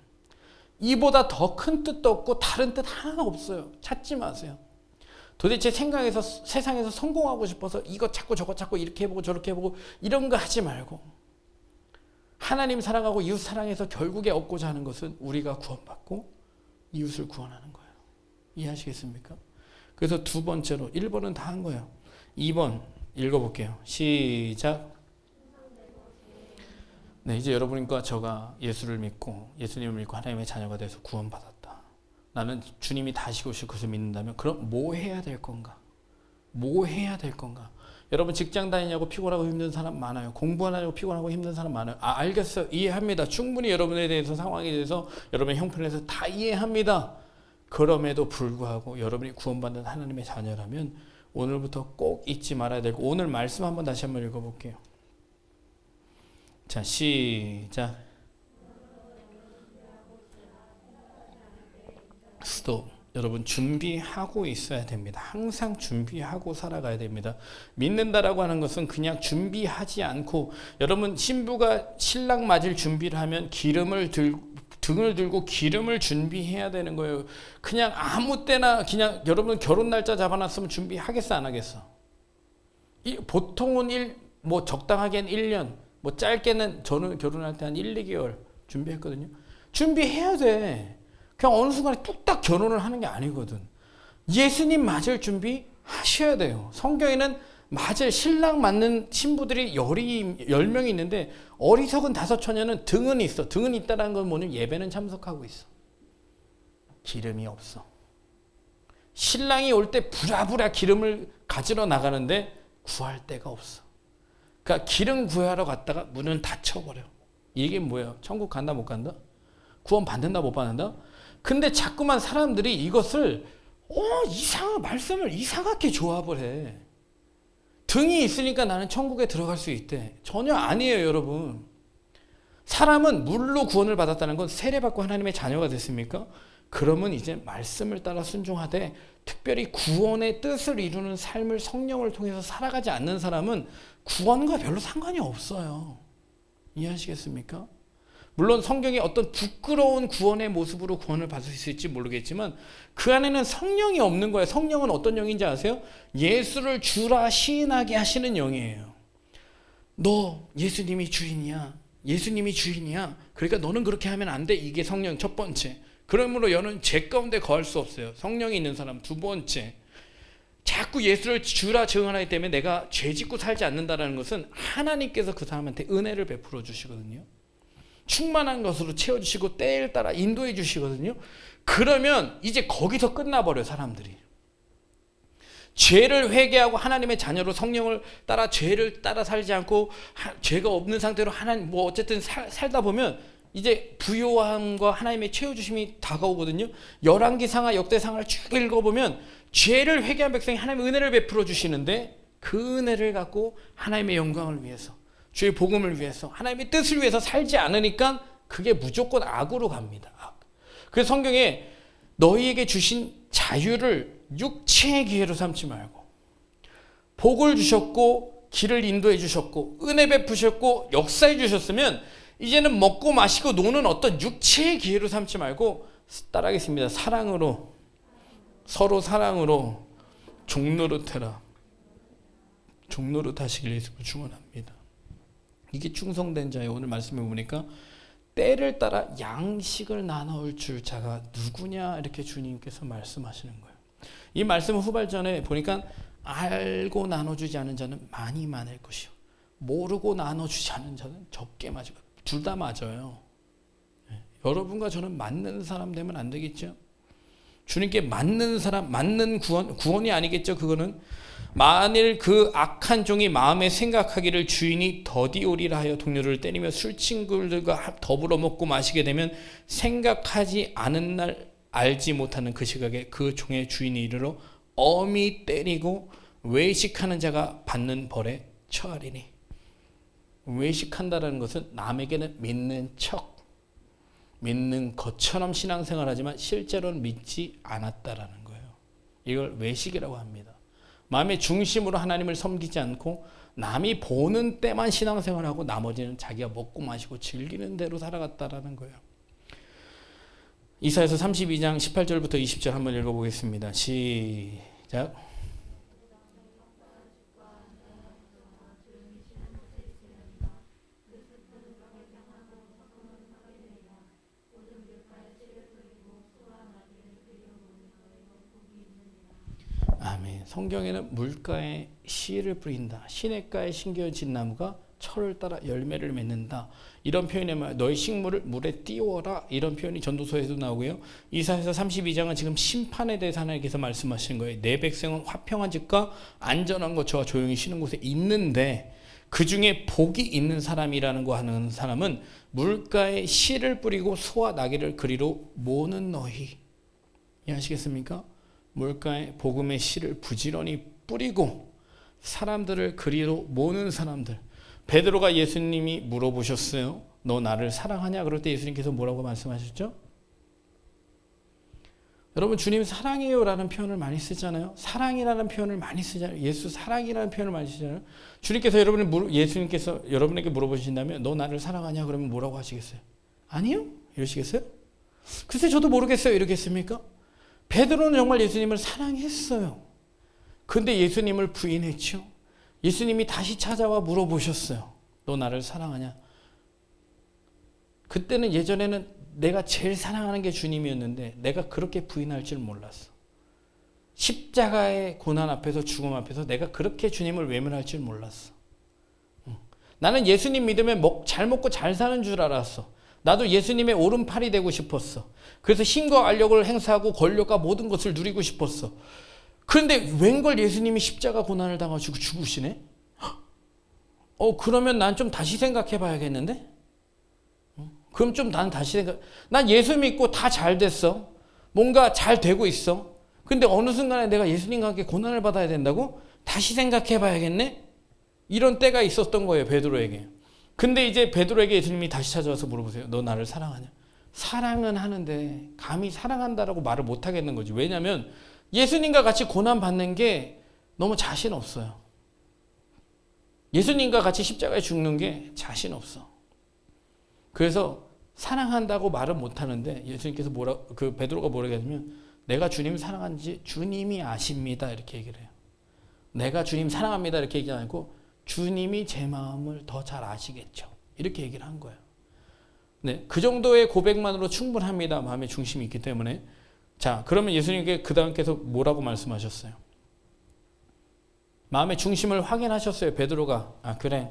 이보다 더 큰 뜻도 없고 다른 뜻 하나 없어요. 찾지 마세요. 도대체 세상에서 성공하고 싶어서 이것 찾고 저것 찾고 이렇게 해보고 저렇게 해보고 이런 거 하지 말고, 하나님 사랑하고 이웃 사랑해서 결국에 얻고자 하는 것은 우리가 구원받고 이웃을 구원하는 거예요. 이해하시겠습니까? 그래서 두 번째로, 1번은 다 한 거예요. 2번 읽어볼게요. 시작. 네, 이제 여러분과 저가 예수님을 믿고 하나님의 자녀가 돼서 구원받았다. 나는 주님이 다시 오실 것을 믿는다면 그럼 뭐 해야 될 건가? 뭐 해야 될 건가? 여러분 직장 다니냐고 피곤하고 힘든 사람 많아요. 공부하느냐고 피곤하고 힘든 사람 많아요. 알겠어요. 이해합니다. 충분히 여러분에 대해서, 상황에 대해서, 여러분의 형편에 대해서 다 이해합니다. 그럼에도 불구하고 여러분이 구원받는 하나님의 자녀라면 오늘부터 꼭 잊지 말아야 되고, 오늘 말씀 한번 다시 한번 읽어볼게요. 자, 시작. 스톱. 여러분 준비하고 있어야 됩니다. 항상 준비하고 살아가야 됩니다. 믿는다라고 하는 것은 그냥 준비하지 않고, 여러분 신부가 신랑 맞을 준비를 하면 등을 들고 기름을 준비해야 되는 거예요. 그냥 아무 때나 그냥 여러분 결혼 날짜 잡아놨으면 준비하겠어 안 하겠어? 보통은 적당하게는 1년, 뭐 짧게는 저는 결혼할 때 한 1, 2개월 준비했거든요. 준비해야 돼. 그냥 어느 순간에 뚝딱 결혼을 하는 게 아니거든. 예수님 맞을 준비 하셔야 돼요. 성경에는 맞아요. 신랑 맞는 신부들이 10명이 있는데 어리석은 5처녀는 등은 있어. 등은 있다는 건 뭐냐면 예배는 참석하고 있어. 기름이 없어. 신랑이 올 때 부랴부랴 기름을 가지러 나가는데 구할 데가 없어. 그러니까 기름 구하러 갔다가 문은 닫혀버려. 이게 뭐예요? 천국 간다 못 간다? 구원 받는다 못 받는다? 근데 자꾸만 사람들이 이것을 말씀을 이상하게 조합을 해. 등이 있으니까 나는 천국에 들어갈 수 있대. 전혀 아니에요, 여러분. 사람은 물로 구원을 받았다는 건 세례받고 하나님의 자녀가 됐습니까? 그러면 이제 말씀을 따라 순종하되 특별히 구원의 뜻을 이루는 삶을 성령을 통해서 살아가지 않는 사람은 구원과 별로 상관이 없어요. 이해하시겠습니까? 물론 성경에 어떤 부끄러운 구원의 모습으로 구원을 받을 수 있을지 모르겠지만 그 안에는 성령이 없는 거예요. 성령은 어떤 영인지 아세요? 예수를 주라 시인하게 하시는 영이에요. 너 예수님이 주인이야. 예수님이 주인이야. 그러니까 너는 그렇게 하면 안 돼. 이게 성령 첫 번째. 그러므로 너는 죄 가운데 거할 수 없어요. 성령이 있는 사람 두 번째. 자꾸 예수를 주라 증언하기 때문에 내가 죄 짓고 살지 않는다는 것은 하나님께서 그 사람한테 은혜를 베풀어 주시거든요. 충만한 것으로 채워주시고 때에 따라 인도해 주시거든요. 그러면 이제 거기서 끝나버려요. 사람들이. 죄를 회개하고 하나님의 자녀로 성령을 따라 죄를 따라 살지 않고 죄가 없는 상태로 하나님 어쨌든 살다 보면 이제 부요함과 하나님의 채워주심이 다가오거든요. 열왕기상하 역대상하를 쭉 읽어보면 죄를 회개한 백성이 하나님의 은혜를 베풀어 주시는데 그 은혜를 갖고 하나님의 영광을 위해서 주의 복음을 위해서 하나님의 뜻을 위해서 살지 않으니까 그게 무조건 악으로 갑니다. 악. 그래서 성경에 너희에게 주신 자유를 육체의 기회로 삼지 말고 복을 주셨고 길을 인도해 주셨고 은혜 베푸셨고 역사해 주셨으면 이제는 먹고 마시고 노는 어떤 육체의 기회로 삼지 말고 따라하겠습니다. 사랑으로 서로 사랑으로 종노릇해라. 종노릇하시길 예수를 축원합니다. 이게 충성된 자의 오늘 말씀에 보니까 때를 따라 양식을 나눠올 줄 자가 누구냐 이렇게 주님께서 말씀하시는 거예요. 이 말씀 후발전에 보니까 알고 나눠주지 않은 자는 많이 많을 것이요 모르고 나눠주지 않은 자는 적게 맞을 것. 둘 다 맞아요. 여러분과 저는 맞는 사람 되면 안 되겠죠? 주님께 맞는 사람, 맞는 구원이 아니겠죠? 그거는 만일 그 악한 종이 마음에 생각하기를 주인이 더디오리라 하여 동료를 때리며 술친구들과 더불어 먹고 마시게 되면 생각하지 않은 날 알지 못하는 그 시각에 그 종의 주인이 이르러 엄히 때리고 외식하는 자가 받는 벌에 처하리니. 외식한다는 것은 남에게는 믿는 척, 믿는 것처럼 신앙생활하지만 실제로는 믿지 않았다라는 거예요. 이걸 외식이라고 합니다. 마음의 중심으로 하나님을 섬기지 않고 남이 보는 때만 신앙생활하고 나머지는 자기가 먹고 마시고 즐기는 대로 살아갔다라는 거예요. 이사야서 32장 18절부터 20절 한번 읽어보겠습니다. 시작. 아멘. 성경에는 물가에 씨를 뿌린다. 시냇가에 심겨진 나무가 철을 따라 열매를 맺는다. 이런 표현에 너희 식물을 물에 띄워라. 이런 표현이 전도서에도 나오고요. 이사야서 32장은 지금 심판에 대해서 하나님께서 말씀하시는 거예요. 내 백성은 화평한 집과 안전한 거처와 조용히 쉬는 곳에 있는데 그 중에 복이 있는 사람이라는 거 하는 사람은 물가에 씨를 뿌리고 소와 나귀를 그리로 모는 너희. 이해하시겠습니까? 물가에 복음의 씨를 부지런히 뿌리고 사람들을 그리로 모는 사람들. 베드로가 예수님이 물어보셨어요. 너 나를 사랑하냐? 그럴 때 예수님께서 뭐라고 말씀하셨죠? 여러분 주님 사랑해요 라는 표현을 많이 쓰잖아요. 사랑이라는 표현을 많이 쓰잖아요. 예수 사랑이라는 표현을 많이 쓰잖아요. 주님께서 예수님께서 여러분에게 물어보신다면 너 나를 사랑하냐? 그러면 뭐라고 하시겠어요? 아니요? 이러시겠어요? 글쎄 저도 모르겠어요. 이러겠습니까? 베드로는 정말 예수님을 사랑했어요. 근데 예수님을 부인했죠. 예수님이 다시 찾아와 물어보셨어요. 너 나를 사랑하냐? 그때는 예전에는 내가 제일 사랑하는 게 주님이었는데 내가 그렇게 부인할 줄 몰랐어. 십자가의 고난 앞에서 죽음 앞에서 내가 그렇게 주님을 외면할 줄 몰랐어. 나는 예수님 믿으면 잘 먹고 잘 사는 줄 알았어. 나도 예수님의 오른팔이 되고 싶었어. 그래서 힘과 알력을 행사하고 권력과 모든 것을 누리고 싶었어. 그런데 웬걸 예수님이 십자가 고난을 당하시고 죽으시네? 그러면 난 좀 다시 생각해 봐야겠는데? 그럼 좀 난 다시 난 예수 믿고 다 잘 됐어. 뭔가 잘 되고 있어. 근데 어느 순간에 내가 예수님과 함께 고난을 받아야 된다고? 다시 생각해 봐야겠네? 이런 때가 있었던 거예요, 베드로에게. 근데 이제 베드로에게 예수님이 다시 찾아와서 물어보세요. 너 나를 사랑하냐? 사랑은 하는데 감히 사랑한다라고 말을 못 하겠는 거지. 왜냐하면 예수님과 같이 고난 받는 게 너무 자신 없어요. 예수님과 같이 십자가에 죽는 게 자신 없어. 그래서 사랑한다고 말은 못 하는데 예수님께서 베드로가 뭐라고 하냐면 내가 주님 사랑하는지 주님이 아십니다. 이렇게 얘기를 해요. 내가 주님 사랑합니다. 이렇게 얘기 안 하고 주님이 제 마음을 더 잘 아시겠죠. 이렇게 얘기를 한 거예요. 네, 그 정도의 고백만으로 충분합니다. 마음의 중심이 있기 때문에. 자, 그러면 예수님께 그 다음께서 뭐라고 말씀하셨어요? 마음의 중심을 확인하셨어요. 베드로가 그래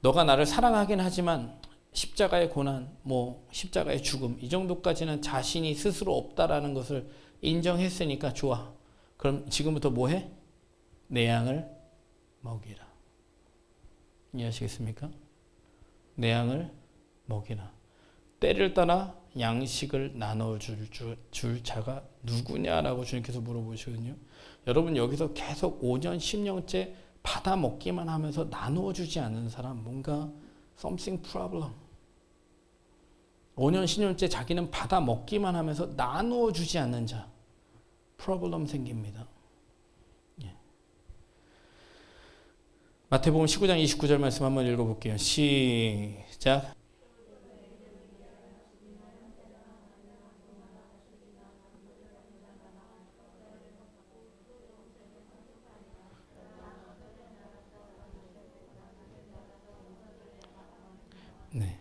너가 나를 사랑하긴 하지만 십자가의 고난, 십자가의 죽음 이 정도까지는 자신이 스스로 없다라는 것을 인정했으니까 좋아. 그럼 지금부터 뭐 해? 내 양을 먹이라. 이해하시겠습니까? 내 양을 먹이라. 때를 따라 양식을 나눠줄 자가 누구냐라고 주님께서 물어보시거든요. 여러분 여기서 계속 5년, 10년째 받아 먹기만 하면서 나누어 주지 않는 사람 뭔가 something problem. 5년, 10년째 자기는 받아 먹기만 하면서 나누어 주지 않는 자 프로블럼 생깁니다. 예. 마태복음 19장 29절 말씀 한번 읽어볼게요. 시작. 네.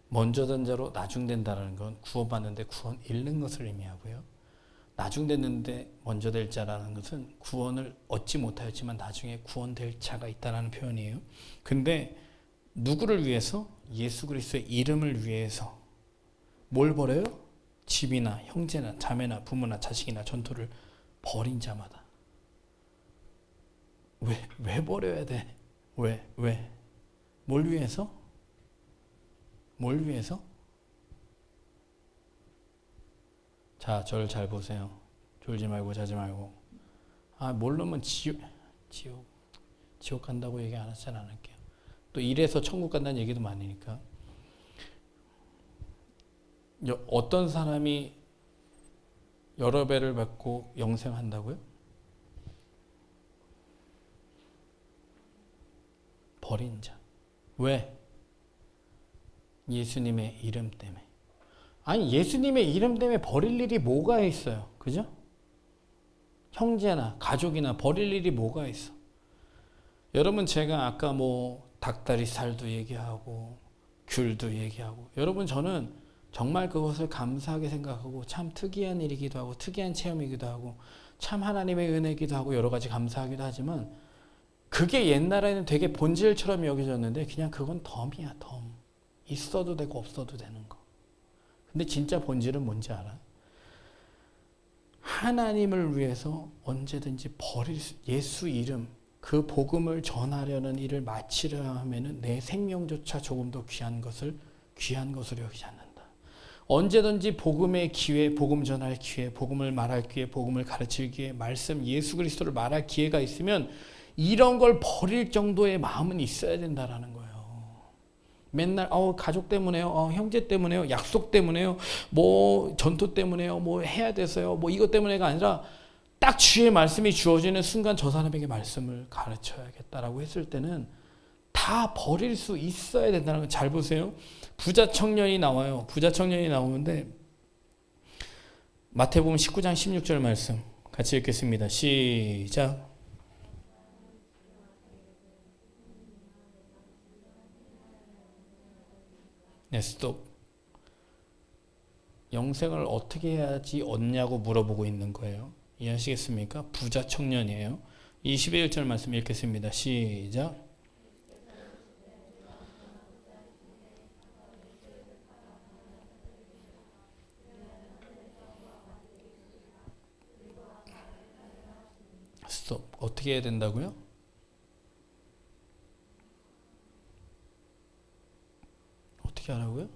먼저 된 자로 나중된다는 건 구원받는데 구원 잃는 것을 의미하고요. 나중됐는데 먼저 될 자라는 것은 구원을 얻지 못하였지만 나중에 구원될 자가 있다는 표현이에요. 근데 누구를 위해서? 예수 그리스도의 이름을 위해서 뭘 버려요? 집이나 형제나 자매나 부모나 자식이나 전토를 버린 자마다. 왜 버려야 돼? 왜? 뭘 위해서? 뭘 위해서? 자, 저를 잘 보세요. 졸지 말고 자지 말고. 모르면 지옥 간다고 얘기 안 하지 않을게요. 또 이래서 천국 간다는 얘기도 많으니까. 어떤 사람이 여러 배를 받고 영생한다고요? 버린 자. 왜? 예수님의 이름 때문에. 아니 예수님의 이름 때문에 버릴 일이 뭐가 있어요? 그죠? 형제나 가족이나 버릴 일이 뭐가 있어? 여러분 제가 아까 닭다리살도 얘기하고 귤도 얘기하고 여러분 저는 정말 그것을 감사하게 생각하고 참 특이한 일이기도 하고 특이한 체험이기도 하고 참 하나님의 은혜이기도 하고 여러 가지 감사하기도 하지만 그게 옛날에는 되게 본질처럼 여겨졌는데 그냥 그건 덤이야 덤. 있어도 되고 없어도 되는 거. 근데 진짜 본질은 뭔지 알아? 하나님을 위해서 언제든지 예수 이름 그 복음을 전하려는 일을 마치려 하면은 내 생명조차 조금 더 귀한 것으로 여기지 않는다. 언제든지 복음의 기회, 복음 전할 기회, 복음을 말할 기회, 복음을 가르칠 기회, 말씀 예수 그리스도를 말할 기회가 있으면 이런 걸 버릴 정도의 마음은 있어야 된다라는 거예요. 맨날 가족 때문에요, 형제 때문에요, 약속 때문에요, 전투 때문에요, 해야 돼서요, 이것 때문에가 아니라 딱 주의 말씀이 주어지는 순간 저 사람에게 말씀을 가르쳐야겠다라고 했을 때는 다 버릴 수 있어야 된다는 거 잘 보세요. 부자 청년이 나와요. 부자 청년이 나오는데 마태복음 19장 16절 말씀 같이 읽겠습니다. 시작. 네, 스톱. 영생을 어떻게 해야지 얻냐고 물어보고 있는 거예요. 이해하시겠습니까? 부자 청년이에요. 21절 말씀 읽겠습니다. 시작. 스톱. 어떻게 해야 된다고요? 어떻게 하라고요?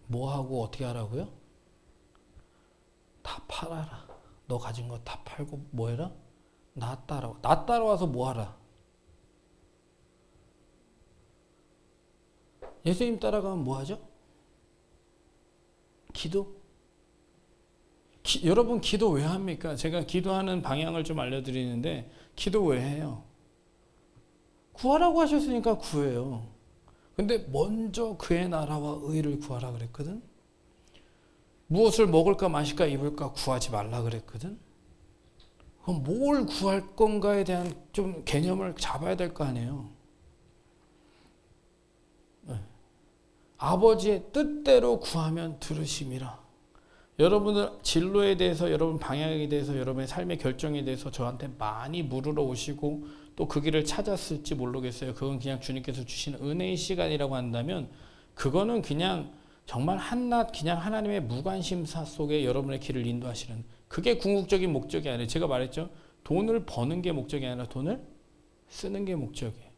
뭐 하고 어떻게 하라고요? 다 팔아라. 너 가진 거 다 팔고 뭐 해라? 나 따라와. 나 따라와서 뭐 하라? 예수님 따라가면 뭐 하죠? 기도? 여러분 기도 왜 합니까? 제가 기도하는 방향을 좀 알려드리는데 기도 왜 해요? 구하라고 하셨으니까 구해요. 근데 먼저 그의 나라와 의를 구하라 그랬거든? 무엇을 먹을까 마실까 입을까 구하지 말라 그랬거든? 그럼 뭘 구할 건가에 대한 좀 개념을 잡아야 될 거 아니에요. 네. 아버지의 뜻대로 구하면 들으심이라. 여러분들 진로에 대해서, 여러분 방향에 대해서, 여러분의 삶의 결정에 대해서 저한테 많이 물으러 오시고 또 그 길을 찾았을지 모르겠어요. 그건 그냥 주님께서 주신 은혜의 시간이라고 한다면 그거는 그냥 정말 한낱 그냥 하나님의 무관심사 속에 여러분의 길을 인도하시는, 그게 궁극적인 목적이 아니에요. 제가 말했죠. 돈을 버는 게 목적이 아니라 돈을 쓰는 게 목적이에요.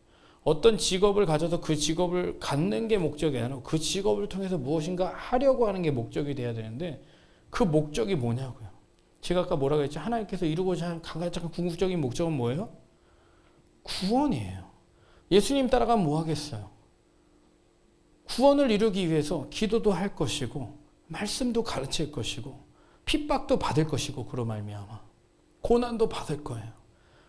어떤 직업을 가져서 그 직업을 갖는 게 목적이 아니라 그 직업을 통해서 무엇인가 하려고 하는 게 목적이 돼야 되는데 그 목적이 뭐냐고요. 제가 아까 뭐라고 했죠. 하나님께서 이루고자 하는 가장 궁극적인 목적은 뭐예요? 구원이에요. 예수님 따라가면 뭐 하겠어요? 구원을 이루기 위해서 기도도 할 것이고 말씀도 가르칠 것이고 핍박도 받을 것이고 그로 말미암아 고난도 받을 거예요.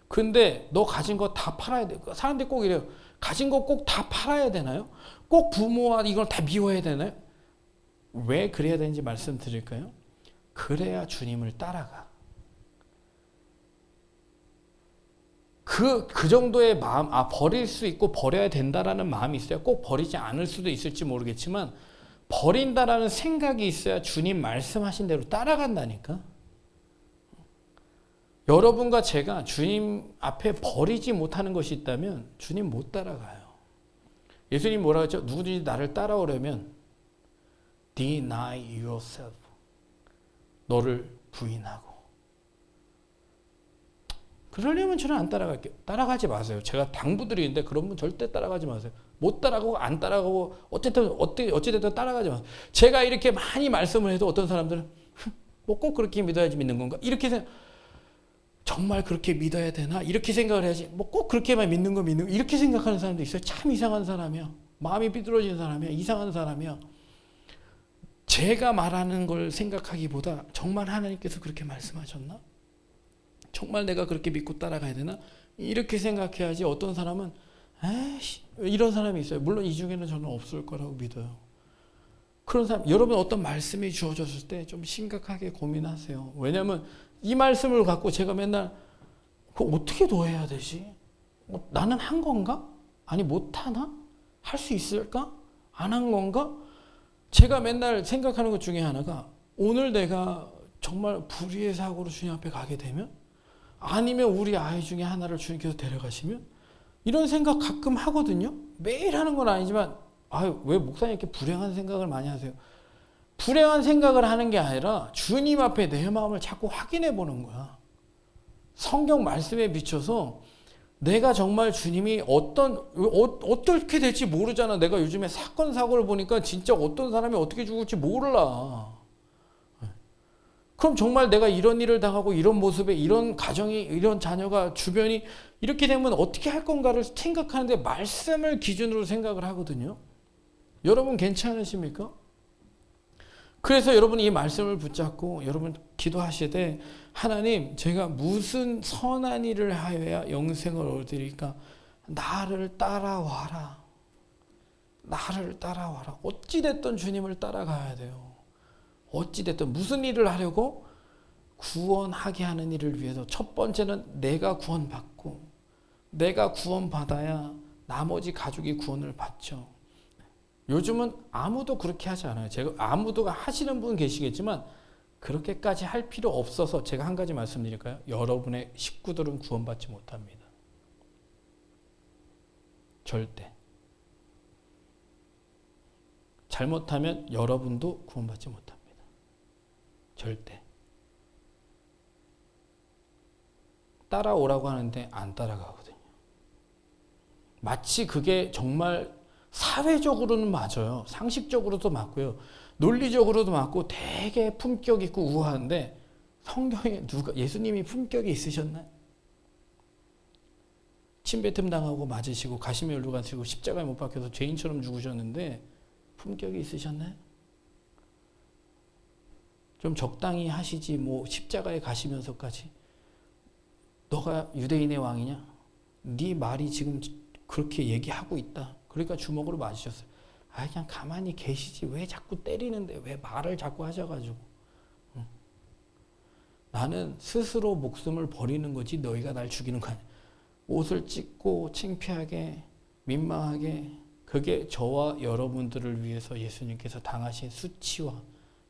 근데 너 가진 거 다 팔아야 돼. 사람들이 꼭 이래요. 가진 거 꼭 다 팔아야 되나요? 꼭 부모와 이걸 다 미워야 되나요? 왜 그래야 되는지 말씀드릴까요? 그래야 주님을 따라가. 그 정도의 마음, 버릴 수 있고 버려야 된다라는 마음이 있어야, 꼭 버리지 않을 수도 있을지 모르겠지만 버린다라는 생각이 있어야 주님 말씀하신 대로 따라간다니까. 여러분과 제가 주님 앞에 버리지 못하는 것이 있다면 주님 못 따라가요. 예수님 뭐라고 했죠? 누구든지 나를 따라오려면 deny yourself. 너를 부인하고. 그러려면 저는 안 따라갈게요. 따라가지 마세요. 제가 당부드리는데 그런 분 절대 따라가지 마세요. 못 따라가고 안 따라가고 어찌됐든 따라가지 마세요. 제가 이렇게 많이 말씀을 해도 어떤 사람들은 뭐 꼭 그렇게 믿어야지 믿는 건가? 이렇게 정말 그렇게 믿어야 되나? 이렇게 생각을 해야지. 뭐 꼭 그렇게만 믿는 거 이렇게 생각하는 사람도 있어요. 참 이상한 사람이야. 마음이 삐뚤어진 사람이야. 이상한 사람이야. 제가 말하는 걸 생각하기보다 정말 하나님께서 그렇게 말씀하셨나? 정말 내가 그렇게 믿고 따라가야 되나? 이렇게 생각해야지. 어떤 사람은 에이씨, 이런 사람이 있어요. 물론 이 중에는 저는 없을 거라고 믿어요. 그런 사람, 여러분 어떤 말씀이 주어졌을 때 좀 심각하게 고민하세요. 왜냐하면 이 말씀을 갖고 제가 맨날 그거 어떻게 더 해야 되지? 나는 한 건가? 아니 못하나? 할 수 있을까? 안 한 건가? 제가 맨날 생각하는 것 중에 하나가, 오늘 내가 정말 불의의 사고로 주님 앞에 가게 되면, 아니면 우리 아이 중에 하나를 주님께서 데려가시면, 이런 생각 가끔 하거든요. 매일 하는 건 아니지만, 왜 목사님 이렇게 불행한 생각을 많이 하세요? 불행한 생각을 하는 게 아니라 주님 앞에 내 마음을 자꾸 확인해 보는 거야. 성경 말씀에 비춰서 내가 정말 주님이 어떻게 될지 모르잖아. 내가 요즘에 사건 사고를 보니까 진짜 어떤 사람이 어떻게 죽을지 몰라. 그럼 정말 내가 이런 일을 당하고 이런 모습에 이런 가정이, 이런 자녀가, 주변이 이렇게 되면 어떻게 할 건가를 생각하는데 말씀을 기준으로 생각을 하거든요. 여러분 괜찮으십니까? 그래서 여러분이 이 말씀을 붙잡고 여러분 기도하시되, 하나님 제가 무슨 선한 일을 하여야 영생을 얻으리까? 나를 따라와라. 나를 따라와라. 어찌됐든 주님을 따라가야 돼요. 어찌됐든 무슨 일을 하려고? 구원하게 하는 일을 위해서 첫 번째는 내가 구원받고, 내가 구원받아야 나머지 가족이 구원을 받죠. 요즘은 아무도 그렇게 하지 않아요. 제가 아무도 하시는 분 계시겠지만 그렇게까지 할 필요 없어서 제가 한 가지 말씀드릴까요? 여러분의 식구들은 구원받지 못합니다. 절대. 잘못하면 여러분도 구원받지 못합니다. 절대. 따라오라고 하는데 안 따라가거든요. 마치 그게 정말 사회적으로는 맞아요. 상식적으로도 맞고요. 논리적으로도 맞고 되게 품격 있고 우아한데 성경에 예수님이 품격이 있으셨나요? 침뱉음 당하고 맞으시고 가시며 열로 가시고 십자가에 못 박혀서 죄인처럼 죽으셨는데 품격이 있으셨나요? 좀 적당히 하시지 뭐 십자가에 가시면서까지 너가 유대인의 왕이냐? 네 말이 지금 그렇게 얘기하고 있다. 그러니까 주먹으로 맞으셨어요. 그냥 가만히 계시지 왜 자꾸 때리는데 왜 말을 자꾸 하셔가지고. 나는 스스로 목숨을 버리는 거지 너희가 날 죽이는 거 아니야. 옷을 찢고 창피하게 민망하게 그게 저와 여러분들을 위해서 예수님께서 당하신 수치와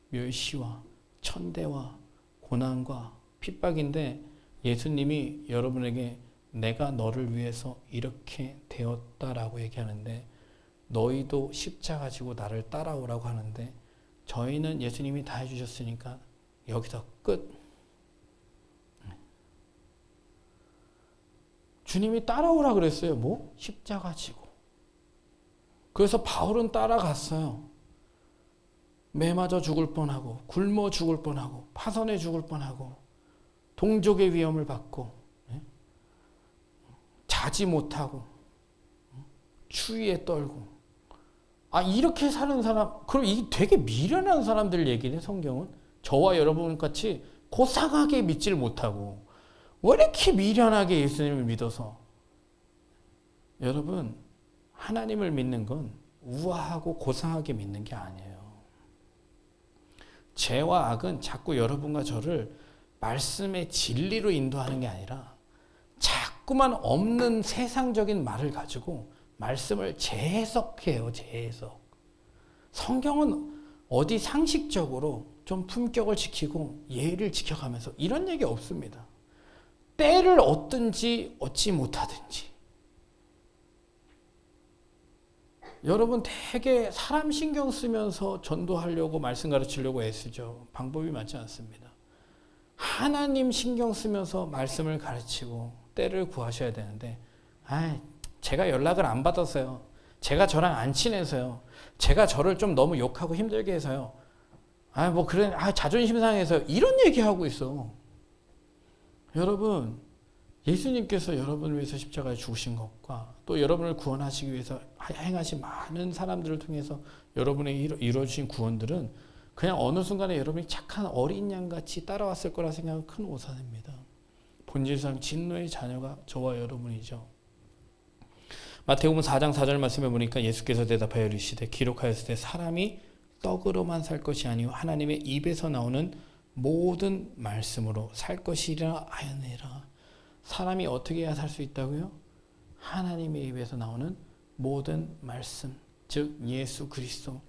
멸시와 천대와 고난과 핍박인데 예수님이 여러분에게 내가 너를 위해서 이렇게 되었다라고 얘기하는데 너희도 십자가 지고 나를 따라오라고 하는데 저희는 예수님이 다 해주셨으니까 여기서 끝. 주님이 따라오라 그랬어요. 뭐? 십자가 지고. 그래서 바울은 따라갔어요. 매 맞아 죽을 뻔하고 굶어 죽을 뻔하고 파선해 죽을 뻔하고 동족의 위험을 받고 자지 못하고 추위에 떨고 이렇게 사는 사람 그럼 이게 되게 미련한 사람들 얘기네. 성경은 저와 여러분 같이 고상하게 믿지를 못하고 왜 이렇게 미련하게 예수님을 믿어서 여러분 하나님을 믿는 건 우아하고 고상하게 믿는 게 아니에요. 죄와 악은 자꾸 여러분과 저를 말씀의 진리로 인도하는 게 아니라 자꾸만 없는 세상적인 말을 가지고 말씀을 재해석해요. 재해석. 성경은 어디 상식적으로 좀 품격을 지키고 예의를 지켜가면서 이런 얘기 없습니다. 때를 얻든지 얻지 못하든지. 여러분 되게 사람 신경 쓰면서 전도하려고 말씀 가르치려고 애쓰죠. 방법이 맞지 않습니다. 하나님 신경 쓰면서 말씀을 가르치고 때를 구하셔야 되는데 제가 연락을 안 받았어요. 제가 저랑 안 친해서요. 제가 저를 좀 너무 욕하고 힘들게 해서요. 자존심 상해서 이런 얘기하고 있어. 여러분 예수님께서 여러분을 위해서 십자가에 죽으신 것과 또 여러분을 구원하시기 위해서 행하신 많은 사람들을 통해서 여러분에게 이루어진 구원들은 그냥 어느 순간에 여러분이 착한 어린 양같이 따라왔을 거라 생각은 큰 오산입니다. 본질상 진노의 자녀가 저와 여러분이죠. 마태복음 4장 4절 말씀에 보니까 예수께서 대답하여 이르시되 기록하였으되 사람이 떡으로만 살 것이 아니요 하나님의 입에서 나오는 모든 말씀으로 살 것이라 하였느니라. 사람이 어떻게 해야 살 수 있다고요? 하나님의 입에서 나오는 모든 말씀, 즉 예수 그리스도.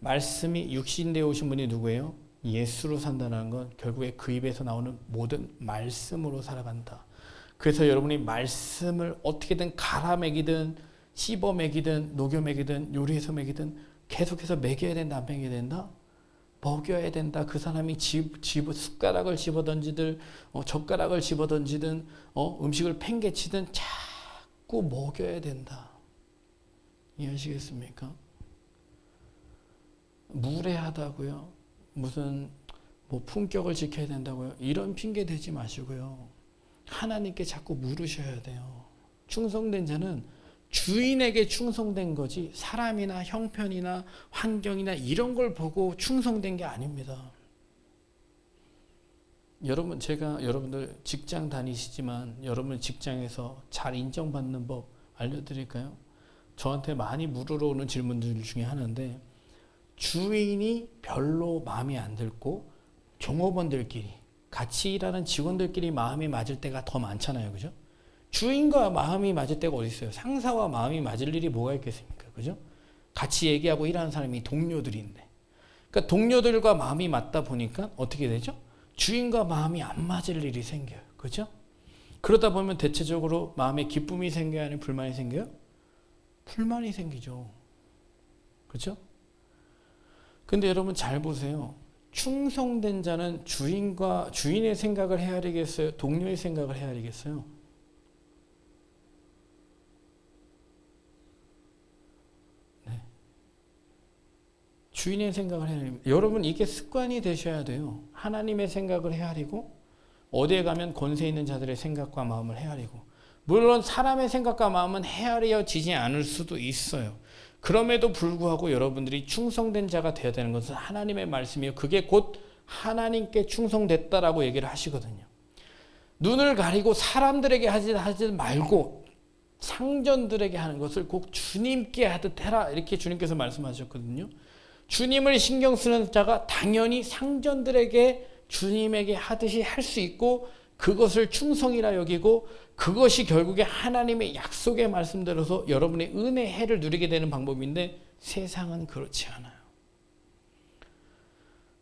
말씀이 육신되어 오신 분이 누구예요? 예수로 산다는 건 결국에 그 입에서 나오는 모든 말씀으로 살아간다. 그래서 여러분이 말씀을 어떻게든 갈아 먹이든 씹어 먹이든 녹여 먹이든 요리해서 먹이든 계속해서 먹여야 된다, 안 먹여야 된다? 먹여야 된다. 그 사람이 숟가락을 집어던지든 젓가락을 집어던지든 음식을 팽개치든 자꾸 먹여야 된다. 이해하시겠습니까? 무례하다고요. 무슨 품격을 지켜야 된다고요. 이런 핑계 대지 마시고요. 하나님께 자꾸 물으셔야 돼요. 충성된 자는 주인에게 충성된 거지 사람이나 형편이나 환경이나 이런 걸 보고 충성된 게 아닙니다. 여러분 제가 여러분들 직장 다니시지만 여러분 직장에서 잘 인정받는 법 알려드릴까요? 저한테 많이 물으러 오는 질문들 중에 하나인데 주인이 별로 마음에 안 들고 종업원들끼리 같이 일하는 직원들끼리 마음이 맞을 때가 더 많잖아요. 그죠? 주인과 마음이 맞을 때가 어디 있어요? 상사와 마음이 맞을 일이 뭐가 있겠습니까? 그죠? 같이 얘기하고 일하는 사람이 동료들인데 그러니까 동료들과 마음이 맞다 보니까 어떻게 되죠? 주인과 마음이 안 맞을 일이 생겨요. 그죠? 그러다 보면 대체적으로 마음에 기쁨이 생겨야 하는 불만이 생겨요? 불만이 생기죠. 그죠? 근데 여러분 잘 보세요. 충성된 자는 주인의 생각을 헤아리겠어요? 동료의 생각을 헤아리겠어요? 네. 주인의 생각을 헤아립니다. 여러분 이게 습관이 되셔야 돼요. 하나님의 생각을 헤아리고 어디에 가면 권세 있는 자들의 생각과 마음을 헤아리고, 물론 사람의 생각과 마음은 헤아려지지 않을 수도 있어요. 그럼에도 불구하고 여러분들이 충성된 자가 되어야 되는 것은 하나님의 말씀이요. 그게 곧 하나님께 충성됐다라고 얘기를 하시거든요. 눈을 가리고 사람들에게 하지 말고 상전들에게 하는 것을 꼭 주님께 하듯 해라. 이렇게 주님께서 말씀하셨거든요. 주님을 신경 쓰는 자가 당연히 상전들에게 주님에게 하듯이 할 수 있고 그것을 충성이라 여기고 그것이 결국에 하나님의 약속의 말씀대로서 여러분의 은혜의 해를 누리게 되는 방법인데 세상은 그렇지 않아요.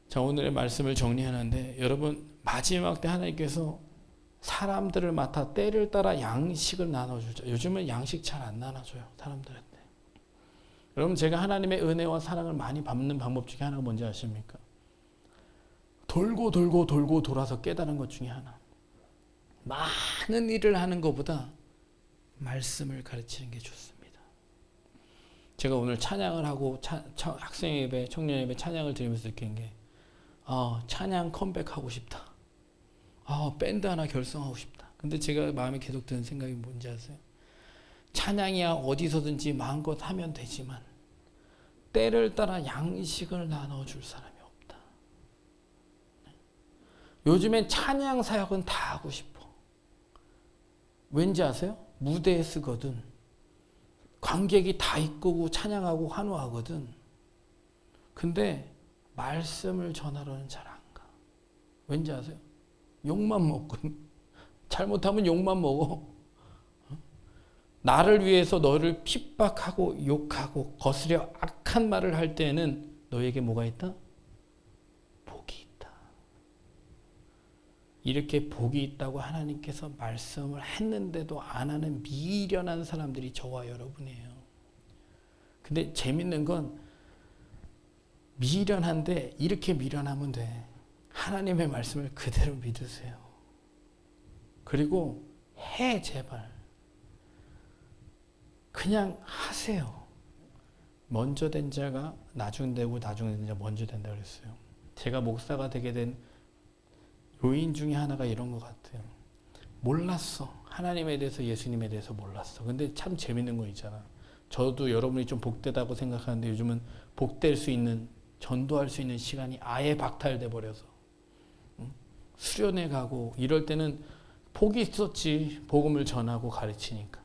자, 오늘의 말씀을 정리하는데 여러분 마지막 때 하나님께서 사람들을 맡아 때를 따라 양식을 나눠주죠. 요즘은 양식 잘 안 나눠줘요. 사람들한테. 여러분 제가 하나님의 은혜와 사랑을 많이 받는 방법 중에 하나가 뭔지 아십니까? 돌고 돌아서 깨달은 것 중에 하나. 많은 일을 하는 것보다 말씀을 가르치는 게 좋습니다. 제가 오늘 찬양을 하고 학생 예배, 청년 예배 찬양을 드리면서 느낀 게 찬양 컴백하고 싶다. 밴드 하나 결성하고 싶다. 근데 제가 마음에 계속 드는 생각이 뭔지 아세요? 찬양이야 어디서든지 마음껏 하면 되지만 때를 따라 양식을 나눠줄 사람이 없다. 요즘엔 찬양 사역은 다 하고 싶어. 왠지 아세요? 무대에 쓰거든. 관객이 다 이끄고 찬양하고 환호하거든. 근데 말씀을 전하러는 잘 안 가. 왠지 아세요? 욕만 먹거든. 잘못하면 욕만 먹어. 나를 위해서 너를 핍박하고 욕하고 거스려 악한 말을 할 때에는 너에게 뭐가 있다? 복이 있다. 이렇게 복이 있다고 하나님께서 말씀을 했는데도 안 하는 미련한 사람들이 저와 여러분이에요. 근데 재밌는 건 미련한데 이렇게 미련하면 돼. 하나님의 말씀을 그대로 믿으세요. 그리고 제발. 그냥 하세요. 먼저 된 자가 나중 되고 나중에 된 자가 먼저 된다 그랬어요. 제가 목사가 되게 된 요인 중에 하나가 이런 것 같아요. 몰랐어. 하나님에 대해서 예수님에 대해서 몰랐어. 근데 참 재밌는 거 있잖아. 저도 여러분이 좀 복되다고 생각하는데 요즘은 복될 수 있는 전도할 수 있는 시간이 아예 박탈돼 버려서 수련회 가고 이럴 때는 복이 있었지. 복음을 전하고 가르치니까.